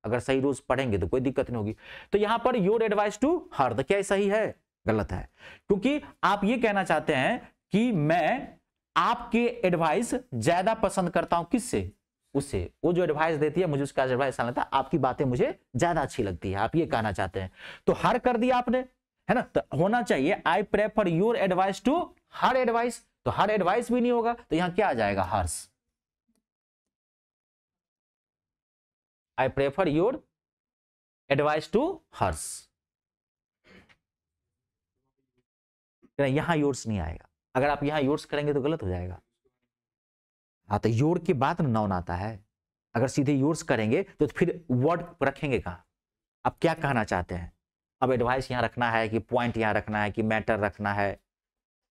अगर सही रोज पढ़ेंगे तो कोई दिक्कत नहीं होगी। तो यहां पर योर एडवाइस टू हर, तो क्या सही है? गलत है, क्योंकि आप ये कहना चाहते हैं कि मैं आपके एडवाइस ज्यादा पसंद करता हूं, किससे? उससे, वो जो एडवाइस देती है मुझे उसका एडवाइस आना था, आपकी बातें मुझे ज्यादा अच्छी लगती है, आप ये कहना चाहते हैं। तो हर कर दिया आपने, है ना? तो होना चाहिए I prefer your advice to her advice, तो हर एडवाइस भी नहीं होगा, तो यहां क्या आ जाएगा? Harsh. I prefer your advice to Harsh, यहां योर्स नहीं आएगा। अगर आप यहां योर्स करेंगे तो गलत हो जाएगा। हाँ, तो योर के बाद नाउन आता है, अगर सीधे योर्स करेंगे तो फिर वर्ड रखेंगे कहां? आप क्या कहना चाहते हैं? अब एडवाइस यहां रखना है कि पॉइंट यहां रखना है कि मैटर रखना है,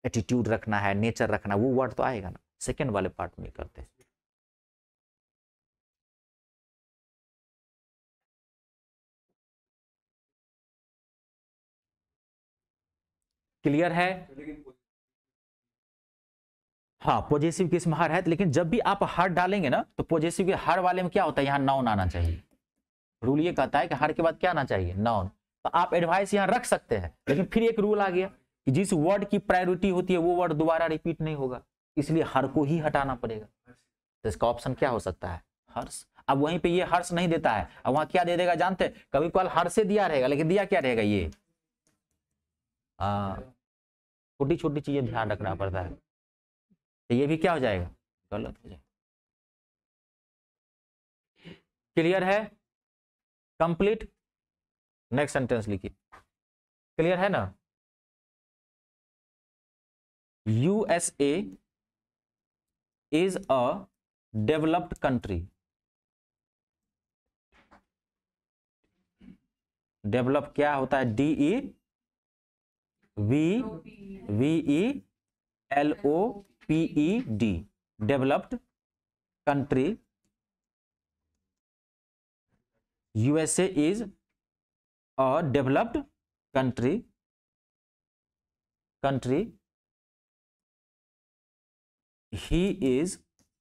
एटीट्यूड रखना है, नेचर रखना है, वो वर्ड तो आएगा ना, सेकंड वाले पार्ट में करते हैं। क्लियर है? हाँ, पॉजिटिव केस में हर है, लेकिन जब भी आप हर डालेंगे ना, तो पॉजिटिव के हर वाले में क्या होता है? यहाँ नाउन आना चाहिए। रूल ये कहता है कि हर के बाद क्या आना चाहिए? नाउन। तो आप एडवाइस यहाँ रख सकते हैं, लेकिन फिर एक रूल आ गया कि जिस वर्ड की प्रायोरिटी होती है वो वर्ड दोबारा रिपीट नहीं होगा, इसलिए हर को ही हटाना पड़ेगा। तो इसका ऑप्शन क्या हो सकता है? हर्ष। अब वहीं पे ये हर्ष नहीं देता है, अब वहां क्या दे देगा जानते हैं? कभी कभार हर्ष से दिया रहेगा, लेकिन दिया क्या रहेगा? ये छोटी छोटी चीजें ध्यान रखना पड़ता है, तो ये भी क्या हो जाएगा? गलत हो जाएगा। क्लियर है? कंप्लीट। नेक्स्ट सेंटेंस लिखिए। क्लियर है ना? USA is a developed country. Develop क्या होता है? DEVELOPED, developed country. USA is a developed country, he is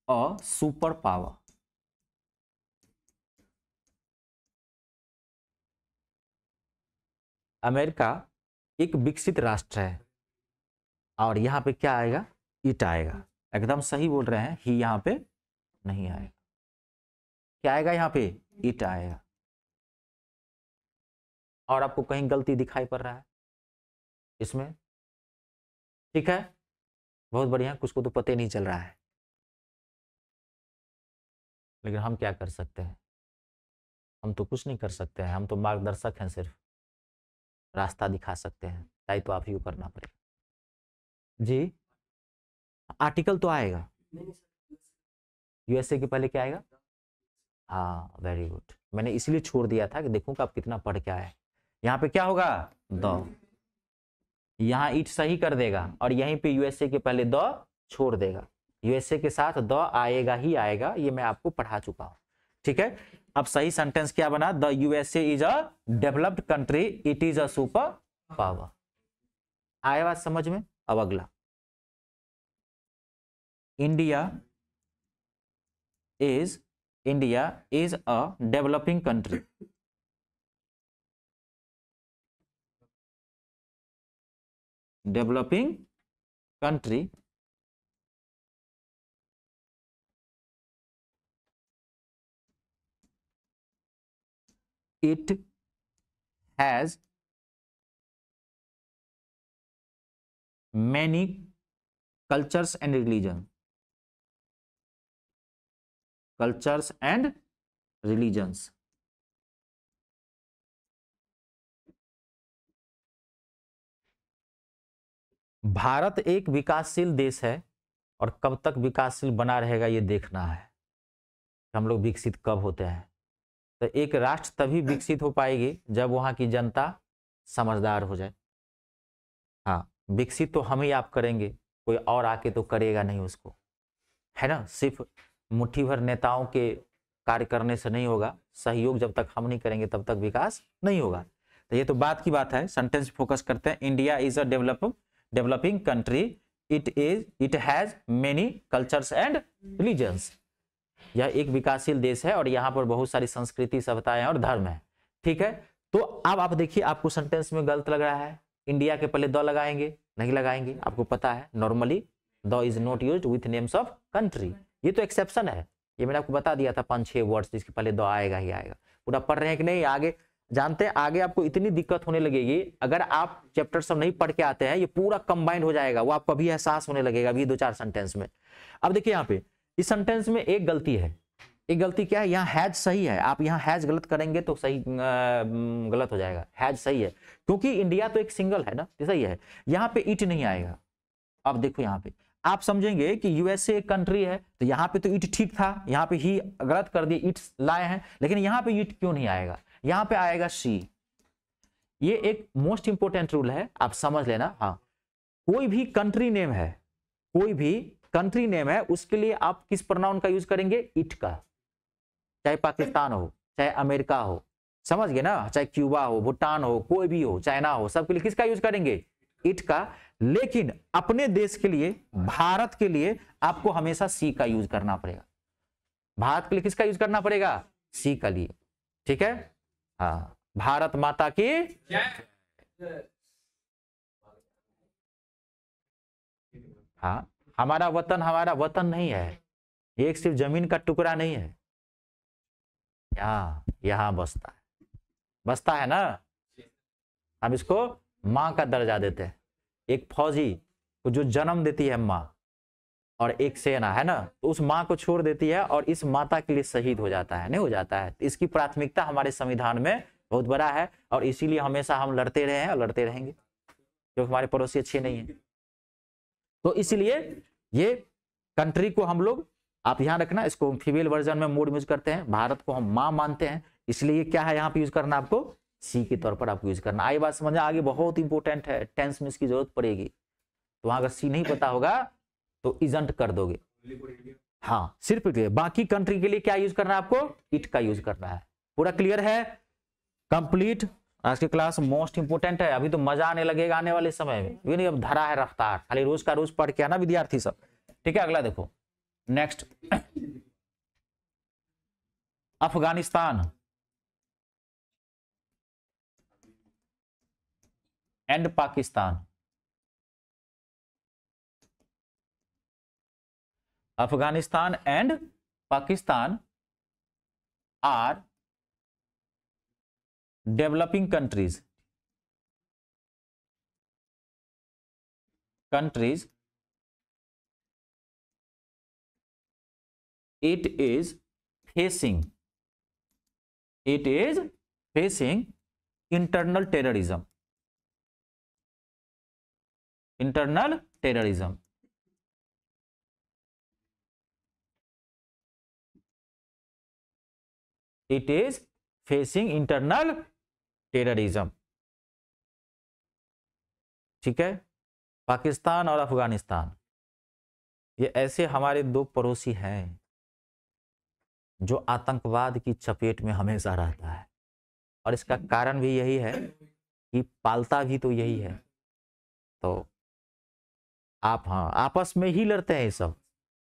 a super power. America एक विकसित राष्ट्र है और यहाँ पे क्या आएगा, इट आएगा। एकदम सही बोल रहे हैं, ही यहाँ पे नहीं आएगा। क्या आएगा यहाँ पे, इट आएगा। और आपको कहीं गलती दिखाई पड़ रहा है इसमें? ठीक है, बहुत बढ़िया। कुछ को तो पता ही नहीं चल रहा है, लेकिन हम क्या कर सकते हैं? हम तो कुछ नहीं कर सकते हैं, हम तो मार्गदर्शक हैं, सिर्फ रास्ता दिखा सकते हैं। चाहे तो आप ही को करना पड़ेगा जी। आर्टिकल तो आएगा, यूएसए के पहले क्या आएगा? हाँ, वेरी गुड। मैंने इसलिए छोड़ दिया था कि देखूंगा आप कितना पढ़ के आए। यहाँ पे क्या होगा, द। यहाँ इट सही कर देगा और यहीं पे यूएसए के पहले द छोड़ देगा। यूएसए के साथ द आएगा ही आएगा, ये मैं आपको पढ़ा चुका हूं। ठीक है, अब सही सेंटेंस क्या बना, the USA is a developed country, it is a super power. आया बात समझ में? अब अगला, India is a developing country. Developing country it has many cultures and religion. Cultures and religions. Bharat एक विकासशील देश है और कब तक विकासशील बना रहेगा ये देखना है। हम लोग विकसित कब होते हैं? तो एक राष्ट्र तभी विकसित हो पाएगी जब वहां की जनता समझदार हो जाए। हाँ, विकसित तो हम ही आप करेंगे, कोई और आके तो करेगा नहीं उसको, है ना। सिर्फ मुट्ठी भर नेताओं के कार्य करने से नहीं होगा, सहयोग जब तक हम नहीं करेंगे तब तक विकास नहीं होगा। तो ये तो बात की बात है, सेंटेंस फोकस करते हैं। India is a developing country, it has many cultures and religions. यह एक विकासशील देश है और यहाँ पर बहुत सारी संस्कृति, सभ्यताएं और धर्म है। ठीक है, तो अब आप देखिए, आपको सेंटेंस में गलत लग रहा है, इंडिया के पहले द लगाएंगे, नहीं लगाएंगे। आपको पता है normally the is not used with names of country, ये तो एक्सेप्शन है। ये मैंने आपको बता दिया था 5-6 वर्ड्स जिसके पहले द आएगा ही आएगा। पूरा पढ़ रहे हैं कि नहीं? आगे जानते हैं, आगे आपको इतनी दिक्कत होने लगेगी अगर आप चैप्टर सब नहीं पढ़ के आते हैं, ये पूरा कंबाइंड हो जाएगा, वो आपको अभी एहसास होने लगेगा अभी 2-4 सेंटेंस में। अब देखिए यहाँ पे इस सेंटेंस में एक गलती है। एक गलती क्या है, यहाँ हैज सही है, आप यहाँ हैज गलत करेंगे तो सही गलत हो जाएगा। हैज सही है क्योंकि इंडिया तो एक सिंगल है ना, तो सही है। यहाँ पे इट नहीं आएगा। अब देखो यहाँ पे आप समझेंगे कि यूएसए एक कंट्री है, तो यहाँ पे तो इट ठीक था, यहाँ पे ही गलत कर दिए, इट लाए हैं, लेकिन यहाँ पे इट क्यों नहीं आएगा? यहाँ पे आएगा सी। ये एक मोस्ट इंपोर्टेंट रूल है, आप समझ लेना। हाँ, कोई भी कंट्री नेम है, कोई भी कंट्री नेम है, उसके लिए आप किस प्रोनाउन का यूज करेंगे? इट का। चाहे पाकिस्तान हो, चाहे अमेरिका हो, समझ गए ना, चाहे क्यूबा हो, भूटान हो, कोई भी हो, चाइना हो, सबके लिए किसका यूज करेंगे? इट का। लेकिन अपने देश के लिए, भारत के लिए आपको हमेशा सी का यूज करना पड़ेगा। भारत के लिए किसका यूज करना पड़ेगा? सी का लिए। ठीक है, हाँ, भारत माता की। हाँ, हमारा वतन नहीं है, एक सिर्फ जमीन का टुकड़ा नहीं है, यहां बसता है ना। हम इसको मां का दर्जा देते हैं। एक फौजी को जो जन्म देती है मां, और एक सेना है ना, तो उस मां को छोड़ देती है और इस माता के लिए शहीद हो जाता है, नहीं हो जाता है। इसकी प्राथमिकता हमारे संविधान में बहुत बड़ा है और इसीलिए हमेशा हम लड़ते रहे हैं और लड़ते रहेंगे, क्योंकि हमारे पड़ोसी अच्छे नहीं है। तो इसलिए ये कंट्री को हम लोग, आप ध्यान रखना, इसको फीमेल वर्जन में मोड यूज करते हैं, भारत को हम मां मानते हैं, इसलिए क्या है यहाँ पे यूज करना आपको? सी के तौर पर आपको यूज करना। आई बात समझ, आगे बहुत इंपॉर्टेंट है, टेंस में इसकी जरूरत पड़ेगी, तो वहां अगर सी नहीं पता होगा तो इजंट कर दोगे। हाँ, सिर्फ बाकी कंट्री के लिए क्या यूज करना है आपको? इट का यूज करना है। पूरा क्लियर है? कंप्लीट। आज की क्लास मोस्ट इंपोर्टेंट है, अभी तो मजा आने लगेगा आने वाले समय में, ये नहीं अब धरा है रफ्तार, खाली रोज का रोज पढ़ के आना विद्यार्थी सब। ठीक है, अगला देखो, next, Afghanistan. And Pakistan. Afghanistan and Pakistan are developing countries, it is facing internal terrorism, it is facing internal terrorism। ठीक है, पाकिस्तान और अफगानिस्तान ये ऐसे हमारे दो पड़ोसी हैं जो आतंकवाद की चपेट में हमेशा रहता है, और इसका कारण भी यही है कि पालता भी तो यही है। तो आप हाँ आपस में ही लड़ते हैं ये सब।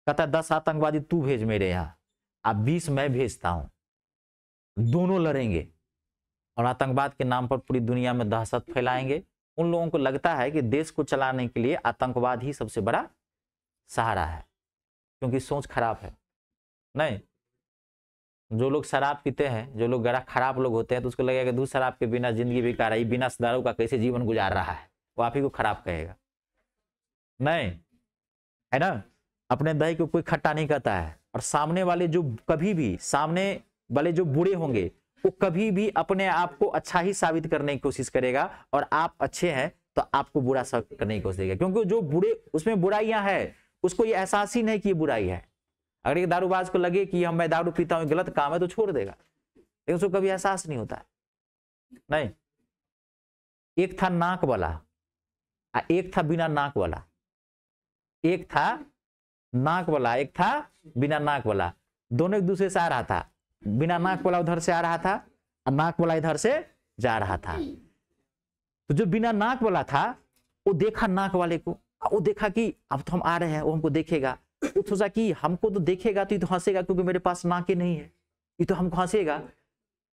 कहता है 10 आतंकवादी तू भेज मेरे यहाँ, अब 20 मैं भेजता हूं, दोनों लड़ेंगे और आतंकवाद के नाम पर पूरी दुनिया में दहशत फैलाएंगे। उन लोगों को लगता है कि देश को चलाने के लिए आतंकवाद ही सबसे बड़ा सहारा है, क्योंकि सोच खराब है। नहीं, जो लोग शराब पीते हैं, जो लोग खराब लोग होते हैं, तो उसको लगेगा कि दूध शराब के बिना जिंदगी बेकार है, बिना दारू का कैसे जीवन गुजार रहा है, वो आप ही को खराब कहेगा। नहीं है ना, अपने दही को कोई खट्टा नहीं कहता है। और सामने वाले जो कभी भी सामने वाले जो बुरे होंगे वो कभी भी अपने आप को अच्छा ही साबित करने की कोशिश करेगा, और आप अच्छे हैं तो आपको बुरा करने की कोशिश करेगा, क्योंकि जो बुरे उसमें बुराइयां है उसको ये एहसास ही नहीं कि ये बुराई है। अगर एक दारूबाज को लगे कि मैं दारू पीता हूं गलत काम है तो छोड़ देगा, लेकिन उसको कभी एहसास नहीं होता है। नहीं, एक था नाक वाला, एक था बिना नाक वाला, एक था नाक वाला, एक था बिना नाक वाला, दोनों एक दूसरे से आ रहा था। बिना नाक वाला उधर से आ रहा था और नाक वाला इधर से जा रहा था। तो जो बिना नाक वाला था वो देखा नाक वाले को, वो देखा कि अब तो हम आ रहे हैं, वो हमको देखेगा। वो सोचा कि हमको तो देखेगा तो ये तो हंसेगा, क्योंकि मेरे पास नाक ही नहीं है, ये तो हमको हंसेगा,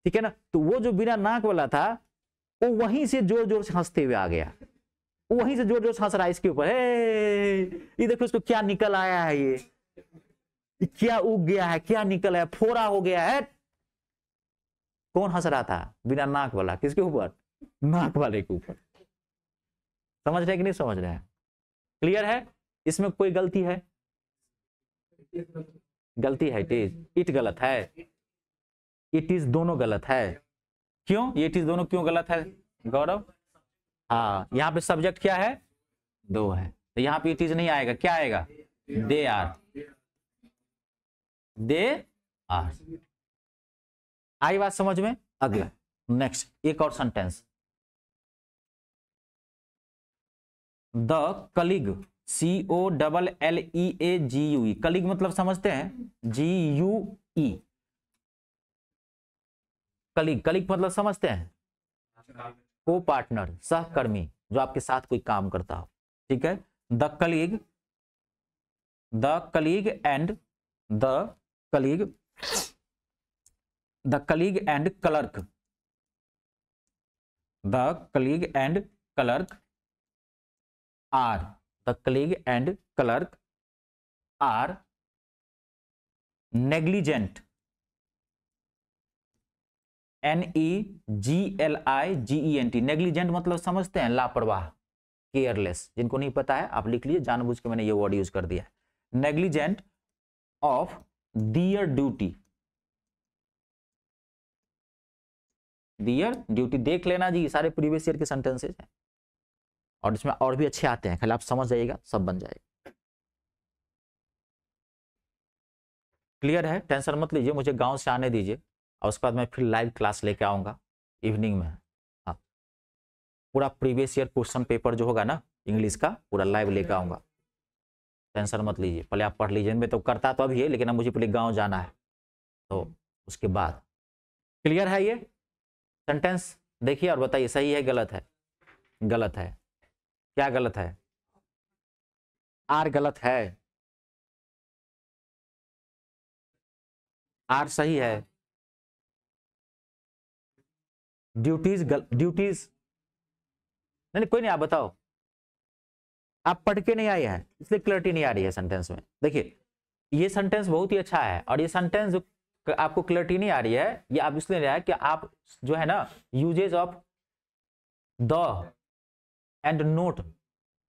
ठीक है ना। तो वो जो बिना नाक वाला था वो वहीं से जोर जोर से हंसते हुए आ गया, वहीं से जोर जोर से हंस रहा है इसके ऊपर, ये देखो इसको क्या निकल आया है, ये क्या उग गया है, क्या निकल आया, फोड़ा हो गया है। कौन हंस रहा था? बिना नाक वाला। किसके ऊपर? नाक वाले के ऊपर। समझ रहे कि नहीं समझ रहे हैं? क्लियर है? इसमें कोई गलती है? गलती है, इट गलत है, इट इज दोनों गलत है। क्यों ये इट इज दोनों क्यों गलत है गौरव? हाँ, यहाँ पे सब्जेक्ट क्या है? दो है, तो यहाँ पे इट इज नहीं आएगा, क्या आएगा? They are, they are. आई बात समझ में? अगला नेक्स्ट एक और sentence, the colleague, COLLEAGUE, colleague मतलब समझते हैं? GUE, कलीग, कलीग मतलब समझते हैं? को पार्टनर, सहकर्मी, जो आपके साथ कोई काम करता हो, ठीक है। The colleague, the colleague and the colleague, the colleague and clerk, the colleague and clerk are, the colleague and clerk are negligent, NEGLIGENT, negligent मतलब समझते हैं? लापरवाह, केयरलेस। जिनको नहीं पता है आप लिख लीजिए, जानबूझ के मैंने ये वर्ड यूज कर दिया। Negligent of their duty, their duty. देख लेना जी, सारे प्रीवियस ईयर के सेंटेंसेस हैं, और इसमें और भी अच्छे आते हैं, खाली आप समझ जाइएगा, सब बन जाएगा। क्लियर है? टेंशन मत लीजिए, मुझे गांव से आने दीजिए, और उसके बाद मैं फिर लाइव क्लास लेके आऊंगा इवनिंग में। हाँ, पूरा प्रीवियस ईयर क्वेश्चन पेपर जो होगा ना इंग्लिश का, पूरा लाइव लेके आऊंगा, टेंशन मत लीजिए। पहले आप पढ़ लीजिए, मैं तो करता तो अभी है, लेकिन अब मुझे पहले गांव जाना है, तो उसके बाद। क्लियर है? ये सेंटेंस देखिए और बताइए सही है गलत है? गलत है। क्या गलत है? आर गलत है, आर सही है। ड्यूटीज ड्यूटीज नहीं कोई नहीं, आप बताओ, आप पढ़ के नहीं आए हैं इसलिए क्लैरिटी नहीं आ रही है सेंटेंस में। देखिए ये सेंटेंस बहुत ही अच्छा है, और ये सेंटेंस जो आपको क्लैरिटी नहीं आ रही है, ये आप इसलिए रहा है कि आप जो है ना usages of the and note,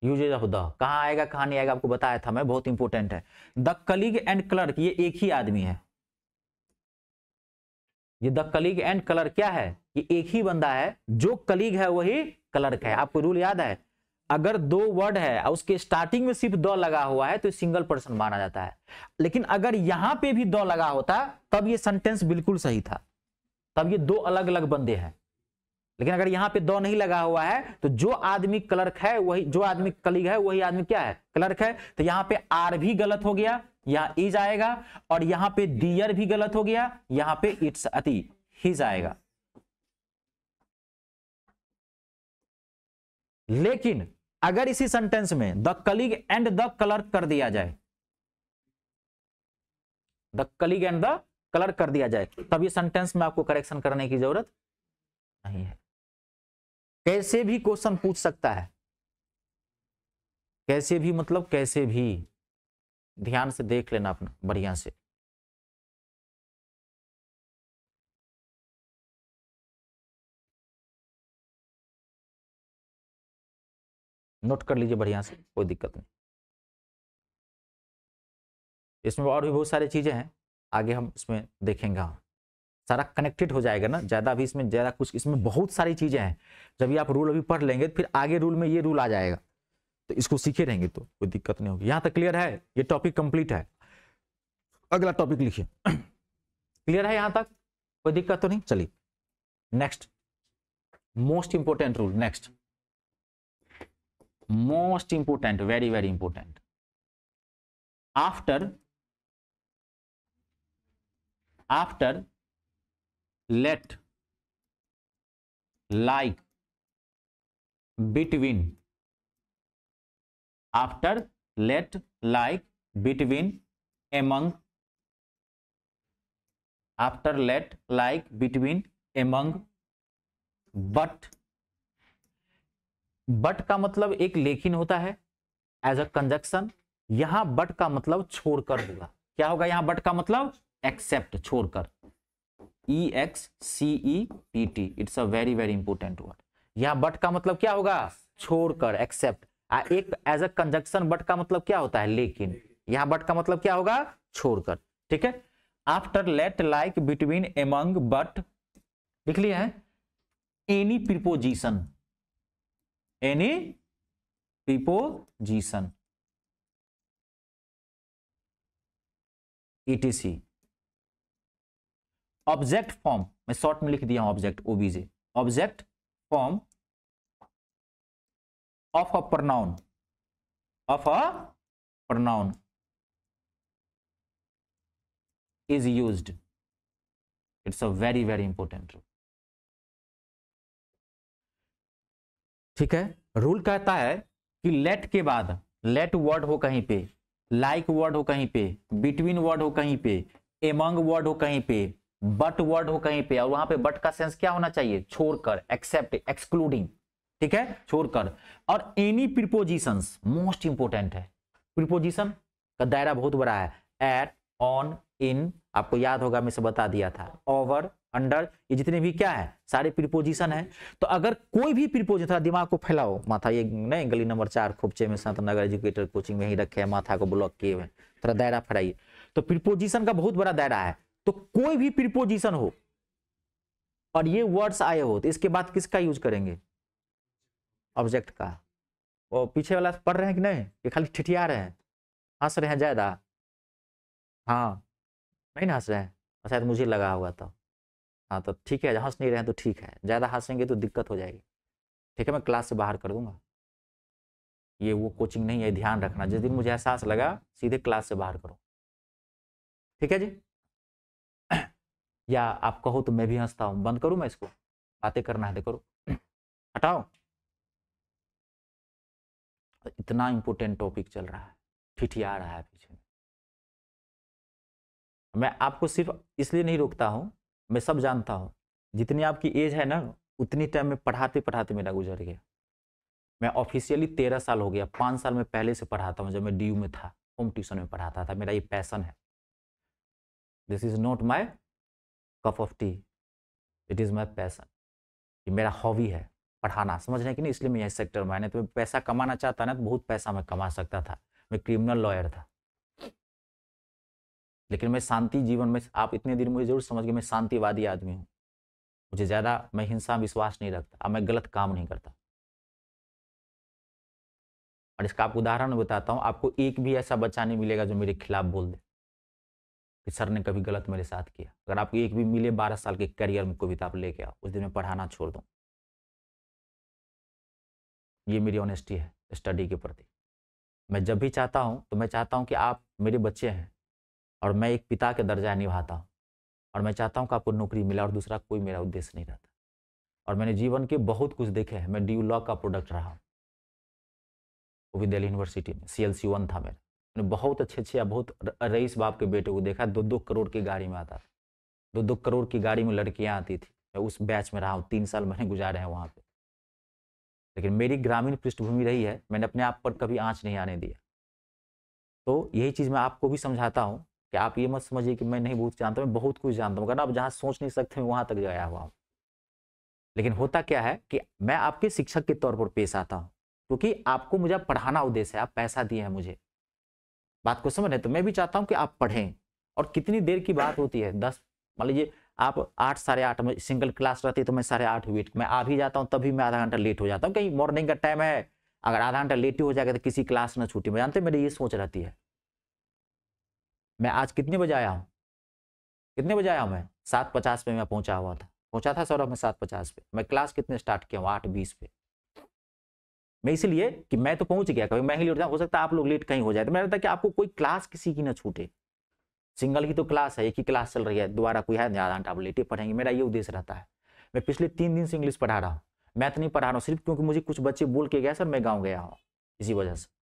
usages of the कहाँ आएगा कहाँ नहीं आएगा आपको बताया था मैं, बहुत इंपॉर्टेंट है। द कलीग एंड क्लर्क, ये एक ही आदमी है, ये द कलीग एंड क्लर्क क्या है, ये एक ही बंदा है, जो कलीग है वही क्लर्क है। आपको रूल याद है, अगर दो वर्ड है और उसके स्टार्टिंग में सिर्फ द लगा हुआ है तो सिंगल पर्सन माना जाता है, लेकिन अगर यहां पे भी द लगा होता तब ये सेंटेंस बिल्कुल सही था, तब ये दो अलग अलग बंदे हैं। लेकिन अगर यहां पे द नहीं लगा हुआ है तो जो आदमी क्लर्क है वही, जो आदमी कलीग है वही आदमी क्या है, क्लर्क है। तो यहां पे आर भी गलत हो गया, यहां इज आएगा, और यहां पे डियर भी गलत हो गया, यहां पे इट्स अति हिज आएगा। लेकिन अगर इसी सेंटेंस में the colleague and the clerk कर दिया जाए, the colleague and the clerk कर दिया जाए, तब ये सेंटेंस में आपको करेक्शन करने की जरूरत नहीं है। कैसे भी क्वेश्चन पूछ सकता है, कैसे भी मतलब कैसे भी, ध्यान से देख लेना अपना बढ़िया से। नोट कर लीजिए बढ़िया से, कोई दिक्कत नहीं। इसमें और भी बहुत सारी चीजें हैं, आगे हम इसमें देखेंगे। हाँ सारा कनेक्टेड हो जाएगा ना, ज्यादा भी इसमें ज्यादा कुछ, इसमें बहुत सारी चीजें हैं। जब ये आप रूल अभी पढ़ लेंगे फिर आगे रूल में ये रूल आ जाएगा, तो इसको सीखे रहेंगे तो कोई दिक्कत नहीं होगी। यहां तक क्लियर है, ये टॉपिक कंप्लीट है। अगला टॉपिक लिखिए। क्लियर है यहां तक, कोई दिक्कत तो नहीं। चलिए next, most important rule, next most important, very very important. after let, like, between, after let, like, between, among, after let, like, between, among, but का मतलब एक लेकिन होता है एज अ कंजक्शन, यहां बट का मतलब छोड़कर होगा। क्या होगा यहां बट का मतलब, एक्सेप्ट, छोड़कर, EXCEPT, it's a very very important word. यहां बट का मतलब क्या होगा, छोड़कर, एक्सेप्ट। एक एज अ कंजक्शन बट का मतलब क्या होता है, लेकिन, यहां बट का मतलब क्या होगा, छोड़कर। ठीक है, after, let, like, between, among, but, लिख लिया है। Any preposition, any preposition, ETC, object form, मैं शॉर्ट में लिख दिया हूं object, OBJ, object form of a pronoun, of a pronoun is used. It's a very very important rule. ठीक है, रूल कहता है कि लेट के बाद, लेट वर्ड हो कहीं पे, लाइक वर्ड हो कहीं पे, बिटवीन वर्ड हो कहीं पे, एमंग वर्ड हो कहीं पे, बट वर्ड हो कहीं पे, और वहां पे बट का सेंस क्या होना चाहिए, छोड़कर, एक्सेप्ट, एक्सक्लूडिंग। ठीक है, छोड़कर। और एनी प्रीपोजिशंस, मोस्ट इंपोर्टेंट है, प्रीपोजिशन का दायरा बहुत बड़ा है। एट, ऑन, इन, आपको याद होगा मैं से बता दिया था, ओवर, अंडर, ये जितने भी क्या है सारे प्रीपोजिशन है। तो अगर कोई भी प्रीपोजिशन, थोड़ा दिमाग को फैलाओ, माथा ये नहीं, गली नंबर 4 खोपचे में संत नगर एजुकेटर कोचिंग में ही रखे हैं, माथा को ब्लॉक किए हुए, थोड़ा दायरा फैलाइए। तो प्रीपोजिशन का बहुत बड़ा दायरा है, तो कोई भी प्रीपोजिशन हो और ये वर्ड्स आए हो तो इसके बाद किसका यूज करेंगे, ऑब्जेक्ट का। वो पीछे वाला पढ़ रहे हैं कि नहीं, ये खाली ठिठिया रहे हैं, हंस रहे हैं ज्यादा। हाँ नहीं ना हंस रहे हैं, शायद मुझे लगा हुआ था। हाँ तो ठीक है, हंस नहीं रहे हैं तो ठीक है, ज्यादा हंसेंगे तो दिक्कत हो जाएगी। ठीक है, मैं क्लास से बाहर कर दूंगा, ये वो कोचिंग नहीं है, ध्यान रखना। जिस दिन मुझे एहसास लगा सीधे क्लास से बाहर करो, ठीक है जी। या आप कहो तो मैं भी हंसता हूं, बंद करूं मैं इसको, बातें करना है तो करो, हटाओ। इतना इंपॉर्टेंट टॉपिक चल रहा है, ठिठिया रहा है पीछे में। मैं आपको सिर्फ इसलिए नहीं रोकता हूं, मैं सब जानता हूं, जितनी आपकी एज है ना उतनी टाइम में पढ़ाते पढ़ाते मेरा गुजर गया। मैं ऑफिशियली 13 साल हो गया, 5 साल में पहले से पढ़ाता हूँ, जब मैं DU में था, होम ट्यूशन में पढ़ाता था। मेरा ये पैशन है। This is not my cup of T, it is my passion. ये मेरा हॉबी है पढ़ाना, समझ रहे हैं कि नहीं? इसलिए मैं इस सेक्टर में आया। तो मैं पैसा कमाना चाहता ना तो बहुत पैसा मैं कमा सकता था। मैं क्रिमिनल लॉयर था, लेकिन मैं शांति जीवन में, आप इतने दिन मुझे जरूर समझ गए, मैं शांतिवादी आदमी हूँ। मुझे ज़्यादा, मैं हिंसा विश्वास नहीं रखता। अब मैं गलत काम नहीं करता। और इसका आपको उदाहरण बताता हूँ। आपको एक भी ऐसा बच्चा नहीं मिलेगा जो मेरे खिलाफ बोल दे कि सर ने कभी गलत मेरे साथ किया। अगर आपको एक भी मिले 12 साल के करियर में कोई भी, तो आप लेके आओ, उस दिन मैं पढ़ाना छोड़ दूँ। ये मेरी ऑनेस्टी है स्टडी के प्रति। मैं जब भी चाहता हूँ तो मैं चाहता हूँ कि आप मेरे बच्चे हैं और मैं एक पिता के दर्जा निभाता हूँ, और मैं चाहता हूँ कि आपको नौकरी मिले, और दूसरा कोई मेरा उद्देश्य नहीं रहता। और मैंने जीवन के बहुत कुछ देखे हैं। मैं DU लॉ का प्रोडक्ट रहा हूँ, वो भी दिल्ली यूनिवर्सिटी में, CLC 1 था मेरा। मैंने बहुत अच्छे या बहुत रईस बाप के बेटे को देखा, 2-2 करोड़ की गाड़ी में आता था, 2-2 करोड़ की गाड़ी में लड़कियाँ आती थी। मैं उस बैच में रहा हूँ, 3 साल मैंने गुजारे हैं वहाँ पे। लेकिन मेरी ग्रामीण पृष्ठभूमि रही है, मैंने अपने आप पर कभी आँच नहीं आने दिया। तो यही चीज़ मैं आपको भी समझाता हूँ कि आप ये मत समझिए कि मैं नहीं बहुत जानता, मैं बहुत कुछ जानता हूँ। अगर आप जहाँ सोच नहीं सकते, मैं वहाँ तक गया हुआ हूँ। लेकिन होता क्या है कि मैं आपके शिक्षक के तौर पर पेश आता हूँ, क्योंकि आपको मुझे पढ़ाना उद्देश्य है। आप पैसा दिए हैं मुझे, बात को समझ रहे? तो मैं भी चाहता हूँ कि आप पढ़ें। और कितनी देर की बात होती है, 10, मान लीजिए आप 8, 8:30 में सिंगल क्लास रहती है, तो मैं 8:30 वेट, मैं आ भी जाता हूँ, तभी मैं आधा घंटा लेट हो जाता हूँ। कहीं मॉर्निंग का टाइम है, अगर आधा घंटा लेट हो जाएगा तो किसी क्लास ना छूटे। मैं जानते, मेरी ये सोच रहती है। मैं आज कितने बजे आया हूँ? कितने बजे आया हूँ मैं? 7:50 पे मैं पहुंचा हुआ था, पहुंचा था सौरभ मैं 7:50 पे। मैं क्लास कितने स्टार्ट किया हूँ? 8:20 पे। मैं इसलिए कि मैं तो पहुंच गया, कभी मैं ही लेट जाऊँ, हो सकता है आप लोग लेट कहीं हो जाए। तो मेरा था कि आपको कोई क्लास किसी की ना छूटे। सिंगल ही तो क्लास है, एक ही क्लास चल रही है, दोबारा कोई है आधा घंटा आप लेटे पढ़ेंगे। मेरा ये उद्देश्य रहता है। मैं पिछले 3 दिन से इंग्लिश पढ़ा रहा हूँ, मैथ नहीं पढ़ा रहा हूँ, सिर्फ क्योंकि मुझे कुछ बच्चे बोल के गए सर मैं गाँव गया हूँ, इसी वजह से।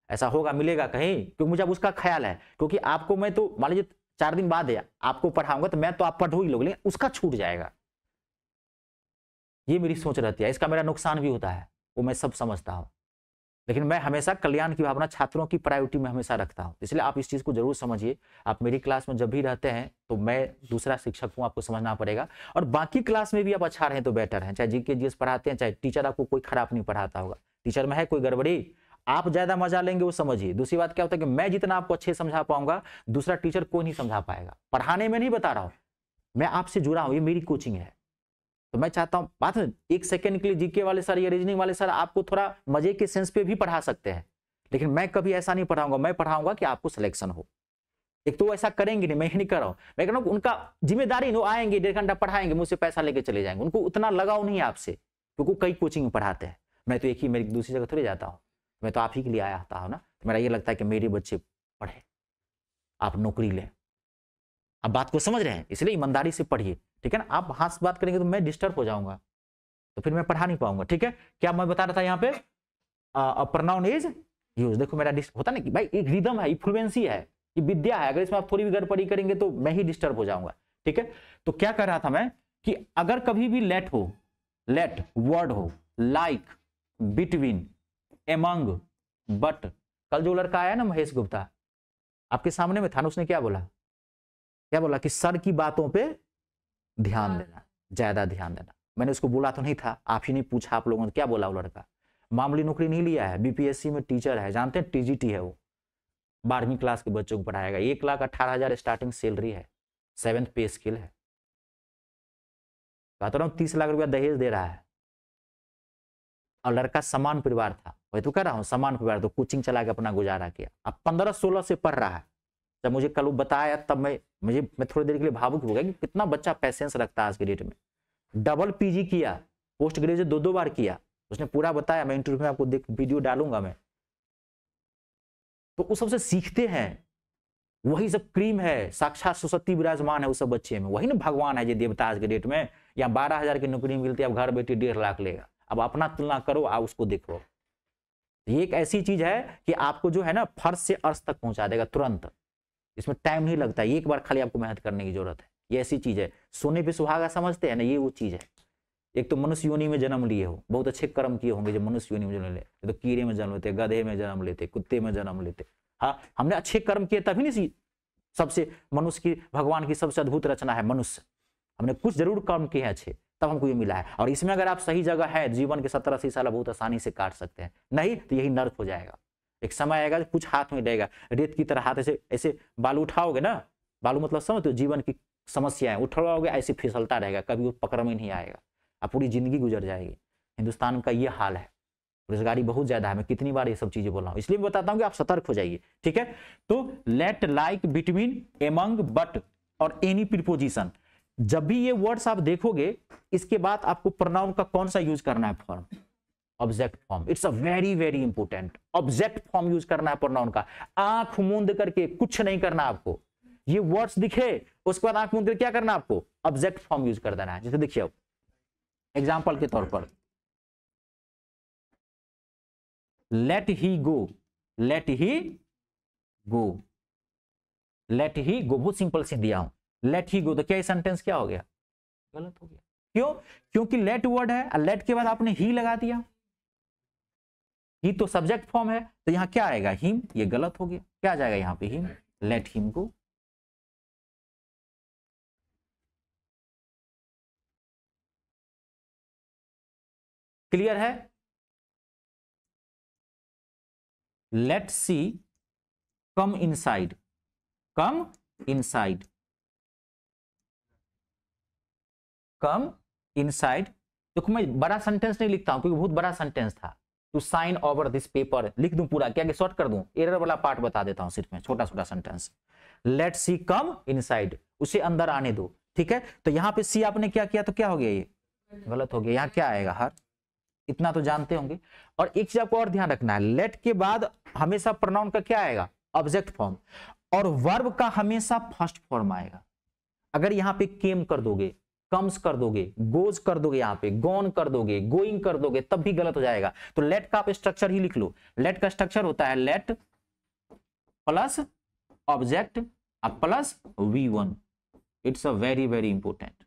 ऐसा होगा, मिलेगा कहीं, क्योंकि मुझे अब उसका ख्याल है। क्योंकि आपको मैं तो मान लीजिए 4 दिन बाद है आपको पढ़ाऊंगा, तो मैं तो आप पढ़ो ही लोग, लेकिन उसका छूट जाएगा। ये मेरी सोच रहती है। इसका मेरा नुकसान भी होता है, वो मैं सब समझता हूँ। लेकिन मैं हमेशा कल्याण की भावना, छात्रों की प्रायोरिटी में हमेशा रखता हूँ। इसलिए आप इस चीज़ को जरूर समझिए। आप मेरी क्लास में जब भी रहते हैं तो मैं दूसरा शिक्षक हूँ, आपको समझना पड़ेगा। और बाकी क्लास में भी आप अच्छा रहें तो बेटर है। चाहे GK GS पढ़ाते हैं, चाहे टीचर आपको कोई खराब नहीं पढ़ाता होगा, टीचर में है कोई गड़बड़ी, आप ज्यादा मजा लेंगे वो समझिए। दूसरी बात क्या होता है कि मैं जितना आपको अच्छे समझा पाऊंगा, दूसरा टीचर कोई नहीं समझा पाएगा। पढ़ाने में नहीं बता रहा हूँ, मैं आपसे जुड़ा हूँ, ये मेरी कोचिंग है। तो मैं चाहता हूं, बात है, 1 सेकंड के लिए GK वाले सर या रीजनिंग वाले सर आपको थोड़ा मजे के सेंस पे भी पढ़ा सकते हैं, लेकिन मैं कभी ऐसा नहीं पढ़ाऊंगा। मैं पढ़ाऊंगा कि आपको सिलेक्शन हो। एक तो वो ऐसा करेंगे नहीं, मैं ही नहीं कर रहा हूं। मैं कह रहा हूं उनका जिम्मेदारी, वो आएंगे 1.5 घंटा पढ़ाएंगे, मुझसे पैसा लेके चले जाएंगे। उनको उतना लगाव नहीं है आपसे, क्योंकि कई कोचिंग में पढ़ाते हैं। मैं तो एक ही, मेरी दूसरी जगह थोड़ी जाता हूँ, मैं तो आप ही के लिए आया आता हूँ ना। तो मेरा ये लगता है कि मेरे बच्चे पढ़े, आप नौकरी लें। आप बात को समझ रहे हैं? इसलिए ईमानदारी से पढ़िए, ठीक है ना। आप हाथ से बात करेंगे तो मैं डिस्टर्ब हो जाऊंगा, तो फिर मैं पढ़ा नहीं पाऊंगा, ठीक है। क्या मैं बता रहा था यहाँ पे, प्रोनाउन इज यूज। देखो मेरा होता ना कि भाई एक रिदम है, इफ्लुएंसी है, ये विद्या है। अगर इसमें आप थोड़ी भी गड़बड़ी करेंगे तो मैं ही डिस्टर्ब हो जाऊंगा, ठीक है। तो क्या कर रहा था मैं कि अगर कभी भी लेट हो, लेट वर्ड हो, लाइक, बिटवीन, एमंग, बट। कल जो लड़का आया ना महेश गुप्ता, आपके सामने में था ना, उसने क्या बोला? क्या बोला कि सर की बातों पे ध्यान देना, ज्यादा ध्यान देना। मैंने उसको बोला तो नहीं था, आप ही नहीं पूछा, आप लोगों ने क्या बोला? वो लड़का मामूली नौकरी नहीं लिया है, BPSC में टीचर है, जानते हैं TGT है वो, 12वीं क्लास के बच्चों को पढ़ाएगा। 1,18,000 स्टार्टिंग सैलरी है, 7th पे स्केल है। कहता रहा हूँ 30 लाख रुपया दहेज दे रहा है, और लड़का समान परिवार था। वही तो कह रहा हूँ, समान परिवार, तो कोचिंग चला के अपना गुजारा किया। अब 15-16 से पढ़ रहा है। जब मुझे कल बताया तब मैं थोड़ी देर के लिए भावुक हो गया कि कितना बच्चा पैसेंस रखता है आज के डेट में। डबल PG किया, पोस्ट ग्रेजुएट 2-2 बार किया, उसने पूरा बताया। मैं इंटरव्यू में आपको वीडियो डालूंगा मैं। तो उस सबसे सीखते हैं, वही सब क्रीम है, साक्षात सरस्वती विराजमान है उस सब बच्चे में। वही ना भगवान है, जो देवता आज के डेट में। या 12,000 की नौकरी मिलती है, अब घर बेटी 1.5 लाख लेगा। अब अपना तुलना करो, आप उसको देखो। ये एक ऐसी चीज है कि आपको जो है ना फर्श से अर्श तक पहुंचा देगा तुरंत। इसमें टाइम नहीं लगता, एक बार खाली आपको मेहनत करने की जरूरत है। ये ऐसी चीज है, सोने पे सुहागा समझते हैं ना, ये वो चीज है। एक तो मनुष्य योनि में जन्म लिए हो, बहुत अच्छे कर्म किए होंगे जब मनुष्य योनि में जन्म ले, तो कीड़े में जन्म लेते, गधे में जन्म लेते, कुत्ते में जन्म लेते। हाँ, हमने अच्छे कर्म किए तभी नहीं सबसे मनुष्य की, भगवान की सबसे अद्भुत रचना है मनुष्य। हमने कुछ जरूर कर्म किए हैं अच्छे, तब हमको ये मिला है। और इसमें अगर आप सही जगह है, जीवन के 70-80 साल बहुत आसानी से काट सकते हैं, नहीं तो यही नर्क हो जाएगा। एक समय आएगा कुछ हाथ में रहेगा, रेत की तरह हाथ ऐसे ऐसे बालू उठाओगे ना, बालू मतलब समझते हो, जीवन की समस्याएं उठाओगे, ऐसे फिसलता रहेगा, कभी वो पकड़ में नहीं आएगा, अब पूरी जिंदगी गुजर जाएगी। हिंदुस्तान का ये हाल है, बेरोजगारी बहुत ज्यादा है। मैं कितनी बार ये सब चीजें बोल रहा हूँ, इसलिए मैं बताता हूँ कि आप सतर्क हो जाइए, ठीक है। तो let, like, between, among, but और एनी प्रीपोजिशन, जब भी ये वर्ड्स आप देखोगे, इसके बाद आपको प्रोनाउन का कौन सा यूज करना है, form, object form. It's a very very important, object form use करना है प्रोनाउन का। आंख मूंद करके कुछ नहीं करना आपको, ये वर्ड्स दिखे उसके बाद आंख मूंद करके क्या करना आपको, ऑब्जेक्ट फॉर्म यूज कर देना है। जैसे देखिए एग्जाम्पल के तौर पर, लेट ही गो, लेट ही गो, लेट ही गो, बहुत सिंपल से दिया हूं, लेट ही गो, तो क्या ये सेंटेंस क्या हो गया, गलत हो गया। क्यों? क्योंकि लेट वर्ड है, लेट के बाद आपने ही लगा दिया, ही तो सब्जेक्ट फॉर्म है, तो यहां क्या आएगा, हिम, ये गलत हो गया। क्या आ जाएगा यहां पे, him, let him go. Clear है? Let see come inside, come inside, come inside. देखो मैं बड़ा सेंटेंस नहीं लिखता हूं क्योंकि बहुत बड़ा सेंटेंस था। To sign over this paper लिख दूं पूरा, क्या शॉर्ट कर दूं, एरर वाला पार्ट बता देता हूं सिर्फ में, छोटा छोटा sentence. Late see come inside, उसे अंदर आने दो, ठीक है। तो यहां पे सी आपने क्या किया, तो क्या हो गया, ये गलत हो गया। यहां क्या आएगा, हर, इतना तो जानते होंगे। और एक चीज आपको और ध्यान रखना है, लेट के बाद हमेशा प्रोनाउन का क्या आएगा, ऑब्जेक्ट फॉर्म, और वर्ब का हमेशा फर्स्ट फॉर्म आएगा। अगर यहां पे केम कर दोगे, कम्स कर दोगे, गोज कर दोगे, यहां पे गोन कर दोगे, गोइंग कर दोगे, तब भी गलत हो जाएगा। तो लेट का आप स्ट्रक्चर ही लिख लो। लेट का स्ट्रक्चर होता है late plus object plus V1। It's a very very important.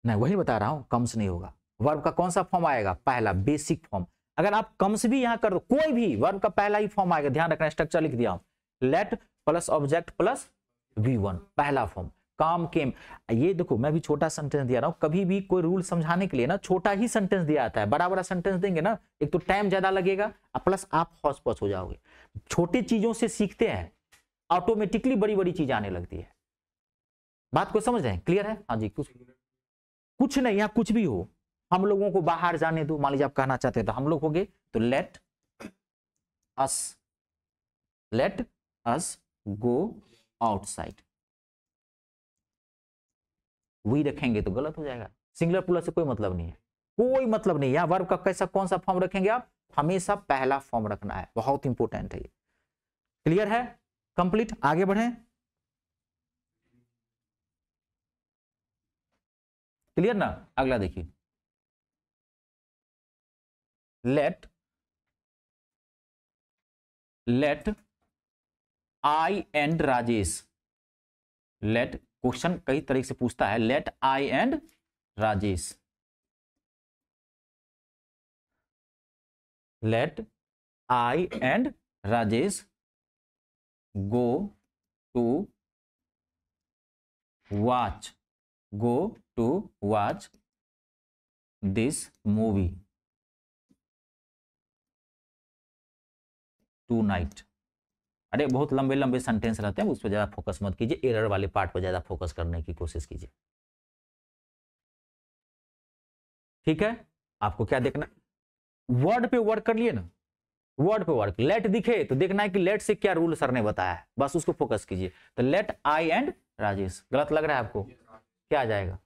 नहीं, वही बता रहा हूं, कम्स नहीं होगा। वर्ब का कौन सा फॉर्म आएगा, पहला, बेसिक फॉर्म। अगर आप कम्स भी यहां कर दो, कोई भी वर्ब का पहला ही फॉर्म आएगा, ध्यान रखना, स्ट्रक्चर लिख दिया हूं, late plus object plus V1, पहला फॉर्म। काम, केम, ये देखो मैं भी छोटा सेंटेंस दिया रहा हूं, कभी भी कोई रूल समझाने के लिए ना छोटा ही सेंटेंस दिया जाता है। बड़ा बड़ा सेंटेंस देंगे ना, एक तो टाइम ज्यादा लगेगा, प्लस आप हौस पौस हो जाओगे। छोटी चीजों से सीखते हैं, ऑटोमेटिकली बड़ी बड़ी चीज आने लगती है। बात को समझ रहे हैं, क्लियर है? हाँ जी, कुछ नहीं, यहाँ कुछ भी हो, हम लोगों को बाहर जाने दो, मान लीजिए आप कहना चाहते हैं तो हम लोग हो गए, तो let us go outside, we रखेंगे तो गलत हो जाएगा। सिंगुलर प्लूरल से कोई मतलब नहीं है, कोई मतलब नहीं। यहां वर्ब का कैसा कौन सा फॉर्म रखेंगे आप, हमेशा पहला फॉर्म रखना है, बहुत इंपॉर्टेंट है ये। क्लियर है? कंप्लीट, आगे बढ़े। क्लियर ना? अगला देखिए, let I and Rajesh, let, question कई तरीके से पूछता है, let I and Rajesh, let I and Rajesh go to watch, go to watch this movie tonight. अरे बहुत लंबे लंबे सेंटेंस रहते हैं, उस पर ज्यादा फोकस मत कीजिए, एरर वाले पार्ट पर ज्यादा फोकस करने की कोशिश कीजिए, ठीक है। आपको क्या देखना, वर्ड पे वर्क कर लिए ना, वर्ड पे वर्क, लेट दिखे तो देखना है कि लेट से क्या रूल सर ने बताया है, बस उसको फोकस कीजिए। तो लेट आई एंड राजेश, गलत लग रहा है आपको, क्या आ जाएगा,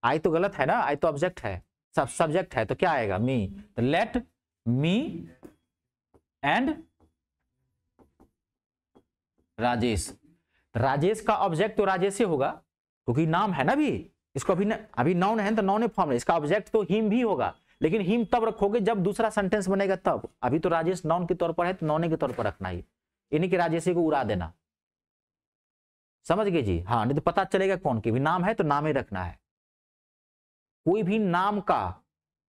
आई तो गलत है ना, आई तो ऑब्जेक्ट है, सब सब्जेक्ट है, तो क्या आएगा, मी। तो let me and Rajesh, Rajesh का ऑब्जेक्ट तो राजेश से होगा क्योंकि नाम है ना, भी इसको अभी नाउन है तो नाउन फॉर्म है, इसका ऑब्जेक्ट तो हिम भी होगा, लेकिन हिम तब रखोगे जब दूसरा सेंटेंस बनेगा तब। अभी तो राजेश नाउन के तौर पर है तो नौने के तौर पर रखना ही, यानी कि राजेश को उड़ा देना। समझ गए जी? हाँ, नहीं तो पता चलेगा कौन के भी नाम है तो नाम ही रखना है। कोई भी नाम का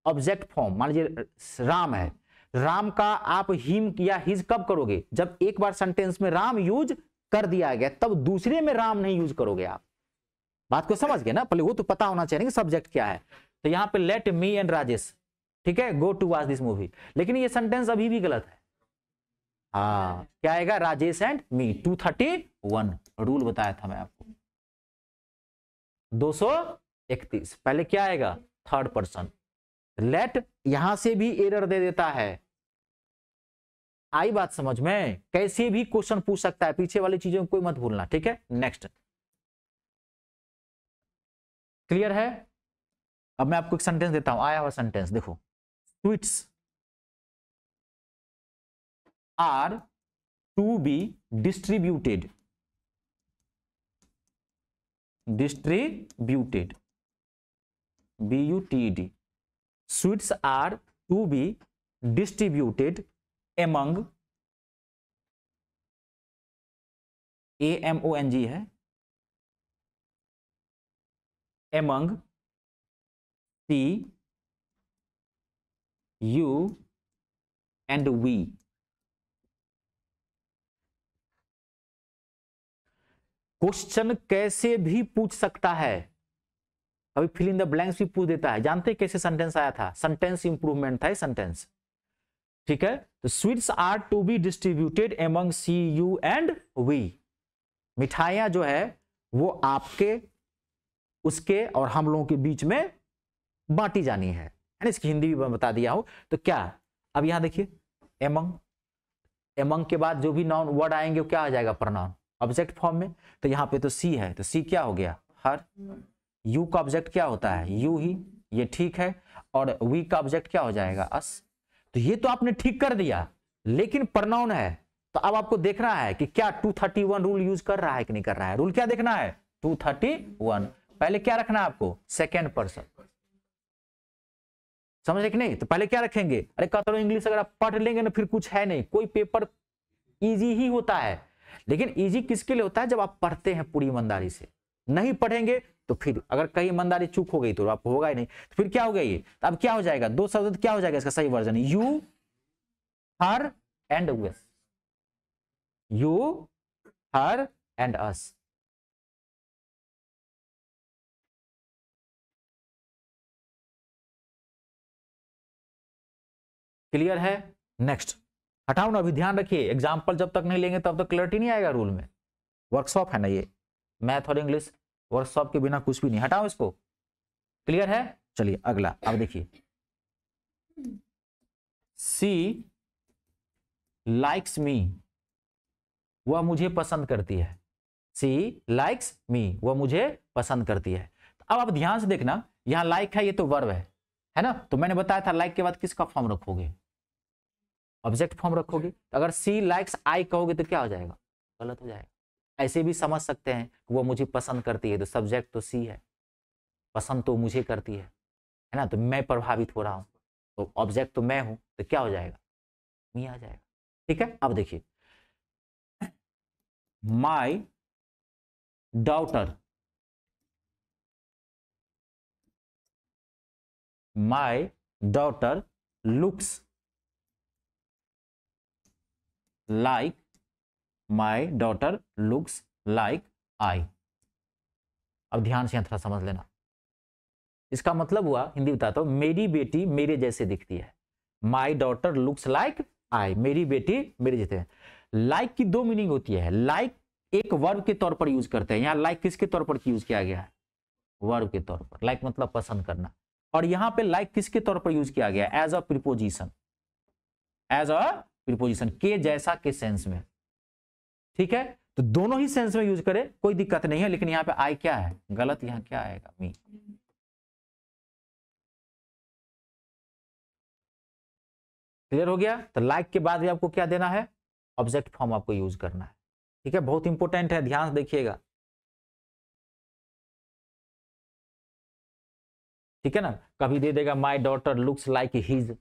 ऑब्जेक्ट फॉर्म, मान लीजिए राम है, राम का आप हिम या हिज कब करोगे? जब एक बार सेंटेंस में राम यूज कर दिया गया, तब दूसरे में राम नहीं यूज करोगे आप। बात को समझ गए ना? पहले वो तो पता होना चाहिए कि सब्जेक्ट क्या है। तो यहां पे लेट मी एंड राजेश, ठीक है, go to watch this movie, लेकिन ये सेंटेंस अभी भी गलत है। हाँ, क्या आएगा? Rajesh and me. 231 रूल बताया था मैं आपको। 231 पहले क्या आएगा? Third person. लेट यहां से भी एरर दे देता है। आई बात समझ में? कैसे भी क्वेश्चन पूछ सकता है, पीछे वाली चीजों को कोई मत भूलना, ठीक है? नेक्स्ट, क्लियर है? अब मैं आपको एक सेंटेंस देता हूं, आया हुआ सेंटेंस देखो। Sweets are to be distributed, distributed, BUTED, sweets are to be distributed among, AMONG है, among C, U and we। Question कैसे भी पूछ सकता है, कभी फिल इन द ब्लैंक्स भी पूछ देता है। जानते कैसे सेंटेंस आया था? सेंटेंस इंप्रूवमेंट था सेंटेंस, ठीक है? तो sweets are to be distributed among C, U and we. मिठाइयां जो है वो आपके, उसके और हम लोगों के बीच में बांटी जानी है ना? इसकी हिंदी भी मैं बता दिया हूं। तो क्या, अब यहां देखिए, एमंग, एमंग के बाद जो भी नाउन वर्ड आएंगे वो क्या आ जाएगा? प्रनाउन, ऑब्जेक्ट फॉर्म में। तो यहाँ पे तो सी है, तो सी क्या हो गया? हर। यू का ऑब्जेक्ट क्या होता है? यू ही, ये ठीक है। और वी का ऑब्जेक्ट क्या हो जाएगा? अस। तो ये तो आपने ठीक कर दिया, लेकिन प्रनाउन है। तो अब आपको देखना है कि क्या 231 रूल यूज कर रहा है कि नहीं कर रहा है। रूल क्या देखना है? 231। पहले क्या रखना है आपको? Second person. समझ कि नहीं? तो पहले क्या रखेंगे? अरे कहता हूं इंग्लिश अगर आप पढ़ लेंगे ना फिर कुछ है नहीं, कोई पेपर इजी ही होता है, लेकिन इजी किसके लिए होता है? जब आप पढ़ते हैं पूरी ईमानदारी से। नहीं पढ़ेंगे तो फिर अगर कहीं ईमानदारी चूक हो गई तो आप होगा ही नहीं। तो फिर क्या हो गया ये? तो अब क्या हो जाएगा? दो शब्द क्या हो जाएगा इसका सही version? You, her and us. You, her and us. Clear है? नेक्स्ट, हटाओ ना, अभी ध्यान रखिए, एग्जाम्पल जब तक नहीं लेंगे तब तक क्लियरिटी नहीं आएगा रूल में। वर्कशॉप है ना ये, मैथ और इंग्लिश, वर्कशॉप के बिना कुछ भी नहीं। हटाओ इसको। क्लियर है? चलिए अगला, अब देखिए, सी लाइक्स मी, वह मुझे पसंद करती है। सी लाइक्स मी, वह मुझे पसंद करती है। अब आप ध्यान से देखना, यहां लाइक है, ये तो वर्ब है ना? तो मैंने बताया था लाइक के बाद किसका फॉर्म रखोगे? ऑब्जेक्ट फॉर्म रखोगे। तो अगर सी लाइक्स आई कहोगे तो क्या हो जाएगा? गलत हो जाएगा। ऐसे भी समझ सकते हैं कि वो मुझे पसंद करती है, तो सब्जेक्ट तो सी है, पसंद तो मुझे करती है ना? तो मैं प्रभावित हो रहा हूं, तो ऑब्जेक्ट तो मैं हूं, तो क्या हो जाएगा? मी आ जाएगा। ठीक है? अब देखिए, my daughter, my daughter looks like, my daughter looks like I. अब ध्यान से थोड़ा समझ लेना, इसका मतलब हुआ, हिंदी बताता हूं, मेरी बेटी मेरे जैसे दिखती है। My daughter looks like I, मेरी बेटी मेरे जैसे। लाइक की दो मीनिंग होती है। लाइक एक वर्ब के तौर पर यूज करते हैं, यहां लाइक किसके तौर पर यूज किया गया है? वर्ब के तौर पर। लाइक मतलब पसंद करना। और यहां पे लाइक किसके तौर पर यूज किया गया? As a preposition, as a preposition, के जैसा के सेंस में। ठीक है? तो दोनों ही सेंस में यूज करें, कोई दिक्कत नहीं है, लेकिन यहां पे आई क्या है? गलत। यहां क्या आएगा? मी। क्लियर हो गया? तो लाइक के बाद भी आपको क्या देना है? ऑब्जेक्ट फॉर्म आपको यूज करना है। ठीक है? बहुत इंपॉर्टेंट है, ध्यान देखिएगा। ठीक है ना? कभी दे देगा my daughter looks like his,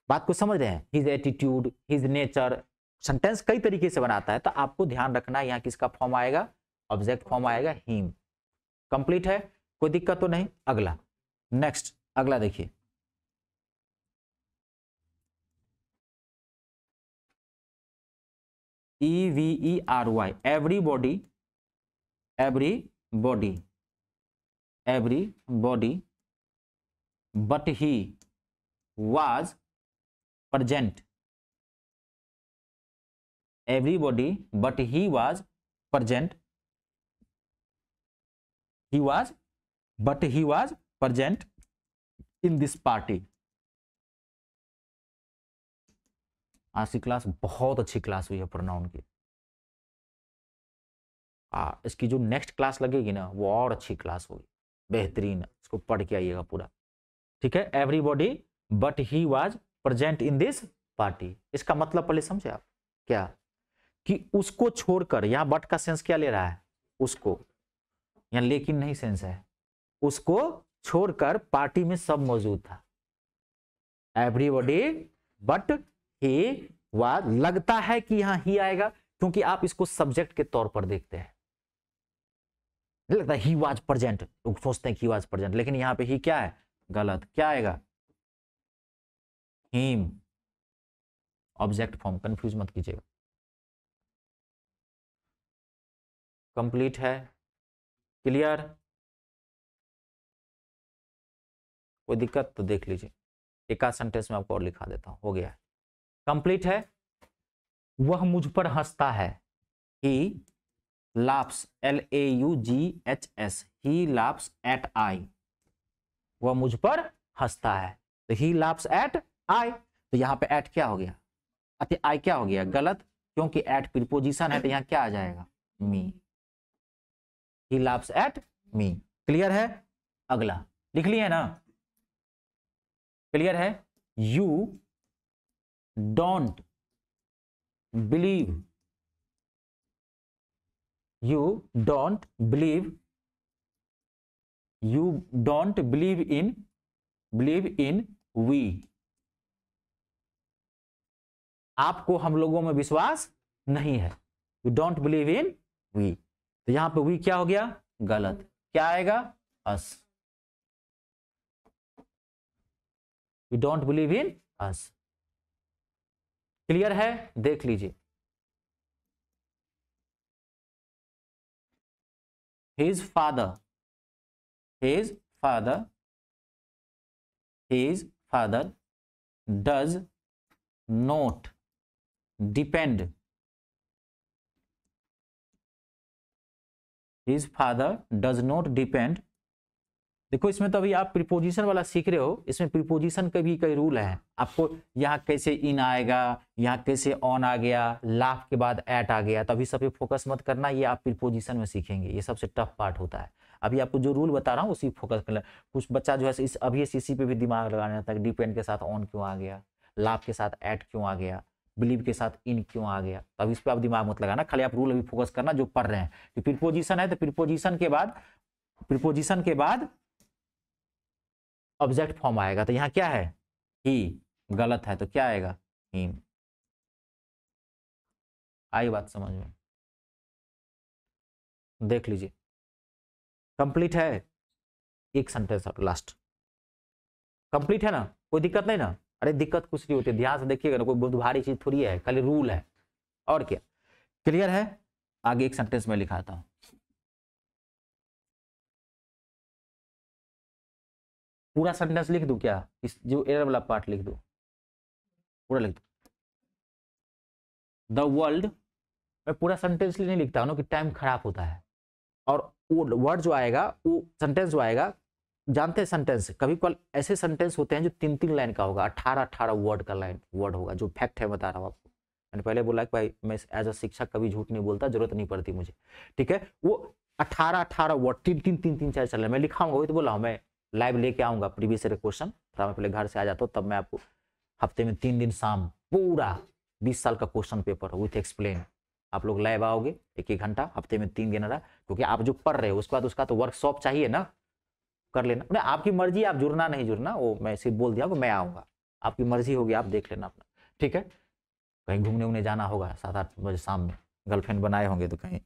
बात को समझ रहे हैं? His attitude, his nature, sentence कई तरीके से बनाता है, तो आपको ध्यान रखना है यहाँ किसका फॉर्म आएगा, ऑब्जेक्ट फॉर्म आएगा हिम। कंप्लीट है, कोई दिक्कत तो नहीं। अगला, नेक्स्ट अगला देखिए, EVERY, everybody, everybody, everybody, but he was present, everybody but he was present, he was but he was present in this party। आज की क्लास बहुत अच्छी क्लास हुई है प्रोनाउन की। इसकी जो नेक्स्ट क्लास लगेगी ना वो और अच्छी क्लास होगी, बेहतरीन, इसको पढ़ के आइएगा पूरा, ठीक है। Everybody but he was present in this party, इसका मतलब पहले समझे आप क्या, कि उसको छोड़कर, यहां बट का सेंस क्या ले रहा है, उसको, यहां लेकिन नहीं सेंस है, उसको छोड़कर पार्टी में सब मौजूद था। एवरीबॉडी बट ही वाज, लगता है कि यहां ही आएगा क्योंकि आप इसको सब्जेक्ट के तौर पर देखते हैं, लगता है ही वाज प्रेजेंट, लोग सोचते हैं कि ही वाज प्रेजेंट, लेकिन यहां पे ही क्या है, गलत, क्या आएगा, हिम, ऑब्जेक्ट फॉर्म, कंफ्यूज मत कीजिएगा। कंप्लीट है, क्लियर, कोई दिक्कत तो देख लीजिए, एक आध सेंटेंस में आपको और लिखा देता हूं, हो गया, कंप्लीट है। वह मुझ पर हंसता है, ही लाफ्स, LAUGHS, ही लाफ्स एट आई, वह मुझ पर हंसता है, तो ही लाफ्स एट आई, तो यहां पे एट क्या हो गया, आई क्या हो गया, गलत, क्योंकि एट प्रीपोजिशन है, तो यहां क्या आ जाएगा, me, he laughs at me. Clear है, अगला लिख लिया ना, क्लियर है। You don't believe, you don't believe, you don't believe in we, आपको हम लोगों में विश्वास नहीं है, you don't believe in we, तो यहां पे वी क्या हो गया, गलत, क्या आएगा, us, you don't believe in us. Clear है, देख लीजिए, his father, his father, his father does not depend, his father does not depend. देखो इसमें तो अभी आप प्रीपोजिशन वाला सीख रहे हो, इसमें प्रीपोजिशन के भी कई रूल हैं, आपको यहाँ कैसे इन आएगा, यहाँ कैसे ऑन आ गया, लाफ के बाद एट आ गया, तो अभी सब पे फोकस मत करना, ये आप प्रीपोजिशन में सीखेंगे, ये सबसे टफ पार्ट होता है। अभी आपको जो रूल बता रहा हूँ उसी फोकस करना। कुछ बच्चा जो है इस अभी इसी पे भी दिमाग लगाने लगता है, डिपेंड के साथ ऑन क्यों आ गया, लाफ के साथ एट क्यों आ गया, बिलीव के साथ इन क्यों आ गया, तो अब इस पर आप दिमाग मत लगाना, खाली आप रूल अभी फोकस करना जो पढ़ रहे हैं। कि प्रीपोजिशन है तो प्रीपोजिशन के बाद ऑब्जेक्ट फॉर्म आएगा, तो यहाँ क्या है, ही, गलत है तो क्या आएगा, हिम। आई बात समझ में, देख लीजिए, कंप्लीट है, एक सेंटेंस लास्ट, कंप्लीट है ना, कोई दिक्कत नहीं ना, अरे दिक्कत कुछ नहीं होती, ध्यान से देखिएगा ना, कोई बहुत भारी चीज थोड़ी है, खाली रूल है और क्या। क्लियर है, आगे एक सेंटेंस में लिखाता हूं, पूरा सेंटेंस लिख दूं क्या, इस जो एरर वाला पार्ट लिख दूं, पूरा लिख दूं, द वर्ल्ड, मैं पूरा सेंटेंस नहीं लिखता हूं ना कि टाइम खराब होता है, और वो वर्ड जो आएगा, वो सेंटेंस जो आएगा, जानते हैं सेंटेंस कभी कभी ऐसे सेंटेंस होते हैं जो 3-3 लाइन का होगा, 18-18 वर्ड का वर्ड होगा, जो फैक्ट है बता रहा हूं आपको, मैंने पहले बोला कि भाई मैं एज अ शिक्षक कभी झूठ नहीं बोलता, जरूरत नहीं पड़ती मुझे, ठीक है। वो 18-18 वर्ड 3-3 चल रहे, मैं लिखाऊंगा, वही तो बोला हूं, मैं लाइव लेके आऊंगा प्रीवियस ईयर क्वेश्चन, थोड़ा मैं पहले घर से आ जाता हूँ, तब मैं आपको हफ्ते में 3 दिन शाम पूरा 20 साल का क्वेश्चन पेपर विथ एक्सप्लेन, आप लोग लाइव आओगे 1-1 घंटा, हफ्ते में 3 दिन रहा, क्योंकि आप जो पढ़ रहे हो उसके बाद उसका तो वर्कशॉप चाहिए ना, कर लेना, नहीं आपकी मर्जी, आप जुड़ना नहीं जुड़ना वो मैं सिर्फ बोल दिया कि मैं आऊंगा, आपकी मर्जी होगी, आप देख लेना अपना, ठीक है। कहीं घूमने उमने जाना होगा 7-8 बजे शाम में, गर्लफ्रेंड बनाए होंगे तो कहीं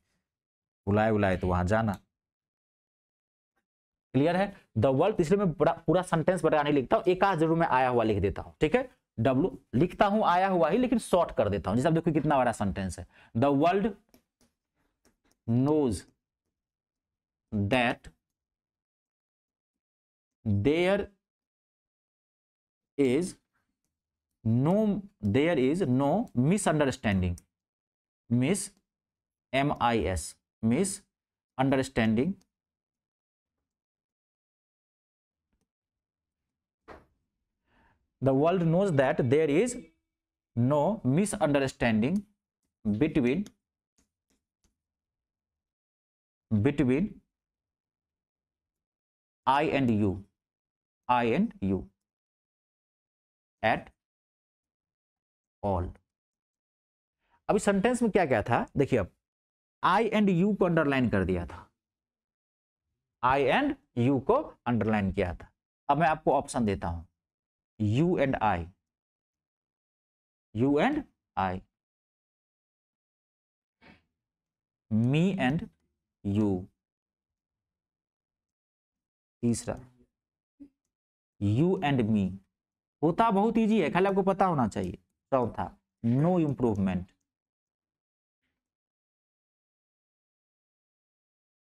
बुलाए बुलाए तो वहां जाना। क्लियर है? द वर्ल्ड, इसलिए मैं पूरा सेंटेंस बता नहीं लिखता हूं, एक आध जरूर मैं आया हुआ लिख देता हूं, ठीक है। W लिखता हूं आया हुआ ही, लेकिन शॉर्ट कर देता हूं। जैसे आप देखो कितना बड़ा सेंटेंस है। The world knows that there is no misunderstanding, misunderstanding The world knows that there is no misunderstanding between I and you at all। अभी सेंटेंस में क्या क्या था देखिए, अब आई एंड यू को अंडरलाइन कर दिया था, आई एंड यू को अंडरलाइन किया था। अब मैं आपको ऑप्शन देता हूं, you and I, me and you, तीसरा यू एंड मी। होता बहुत इजी है, खाली आपको पता होना चाहिए। चौथा नो इंप्रूवमेंट।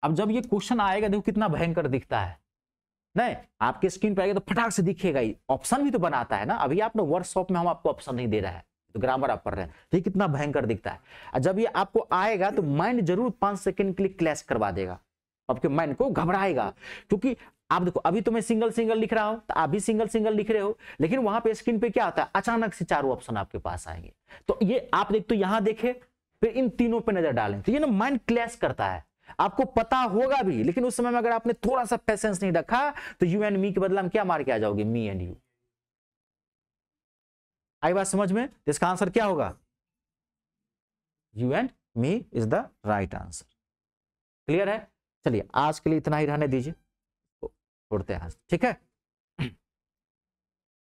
अब जब ये क्वेश्चन आएगा देखो कितना भयंकर दिखता है, नहीं आपके स्क्रीन पर आएगा तो फटाक से दिखेगा ही। ऑप्शन भी तो बनाता है ना, अभी आपने वर्कशॉप में हम आपको ऑप्शन नहीं दे रहा है, तो ग्रामर आप पढ़ रहे हैं, तो ये कितना भयंकर दिखता है। और जब ये आपको आएगा तो माइंड जरूर 5 सेकंड के लिए क्लैश करवा देगा, आपके माइंड को घबराएगा। क्योंकि आप देखो अभी तो मैं सिंगल सिंगल लिख रहा हूं, तो आप भी सिंगल सिंगल लिख रहे हो, लेकिन वहां पे स्क्रीन पे क्या होता है, अचानक से चारों ऑप्शन आपके पास आएंगे। तो ये आप देख तो यहां देखे, फिर इन तीनों पे नजर डालें, तो ये ना माइंड क्लैश करता है। आपको पता होगा भी, लेकिन उस समय में अगर आपने थोड़ा सा पेशेंस नहीं रखा तो यू एंड मी के बदला में क्या मार के आ जाओगे, मी एंड यू। आई बात समझ में? इसका आंसर क्या होगा, you and me is the right answer. Clear है? चलिए आज के लिए इतना ही रहने दीजिए, छोड़ते हैं, ठीक है।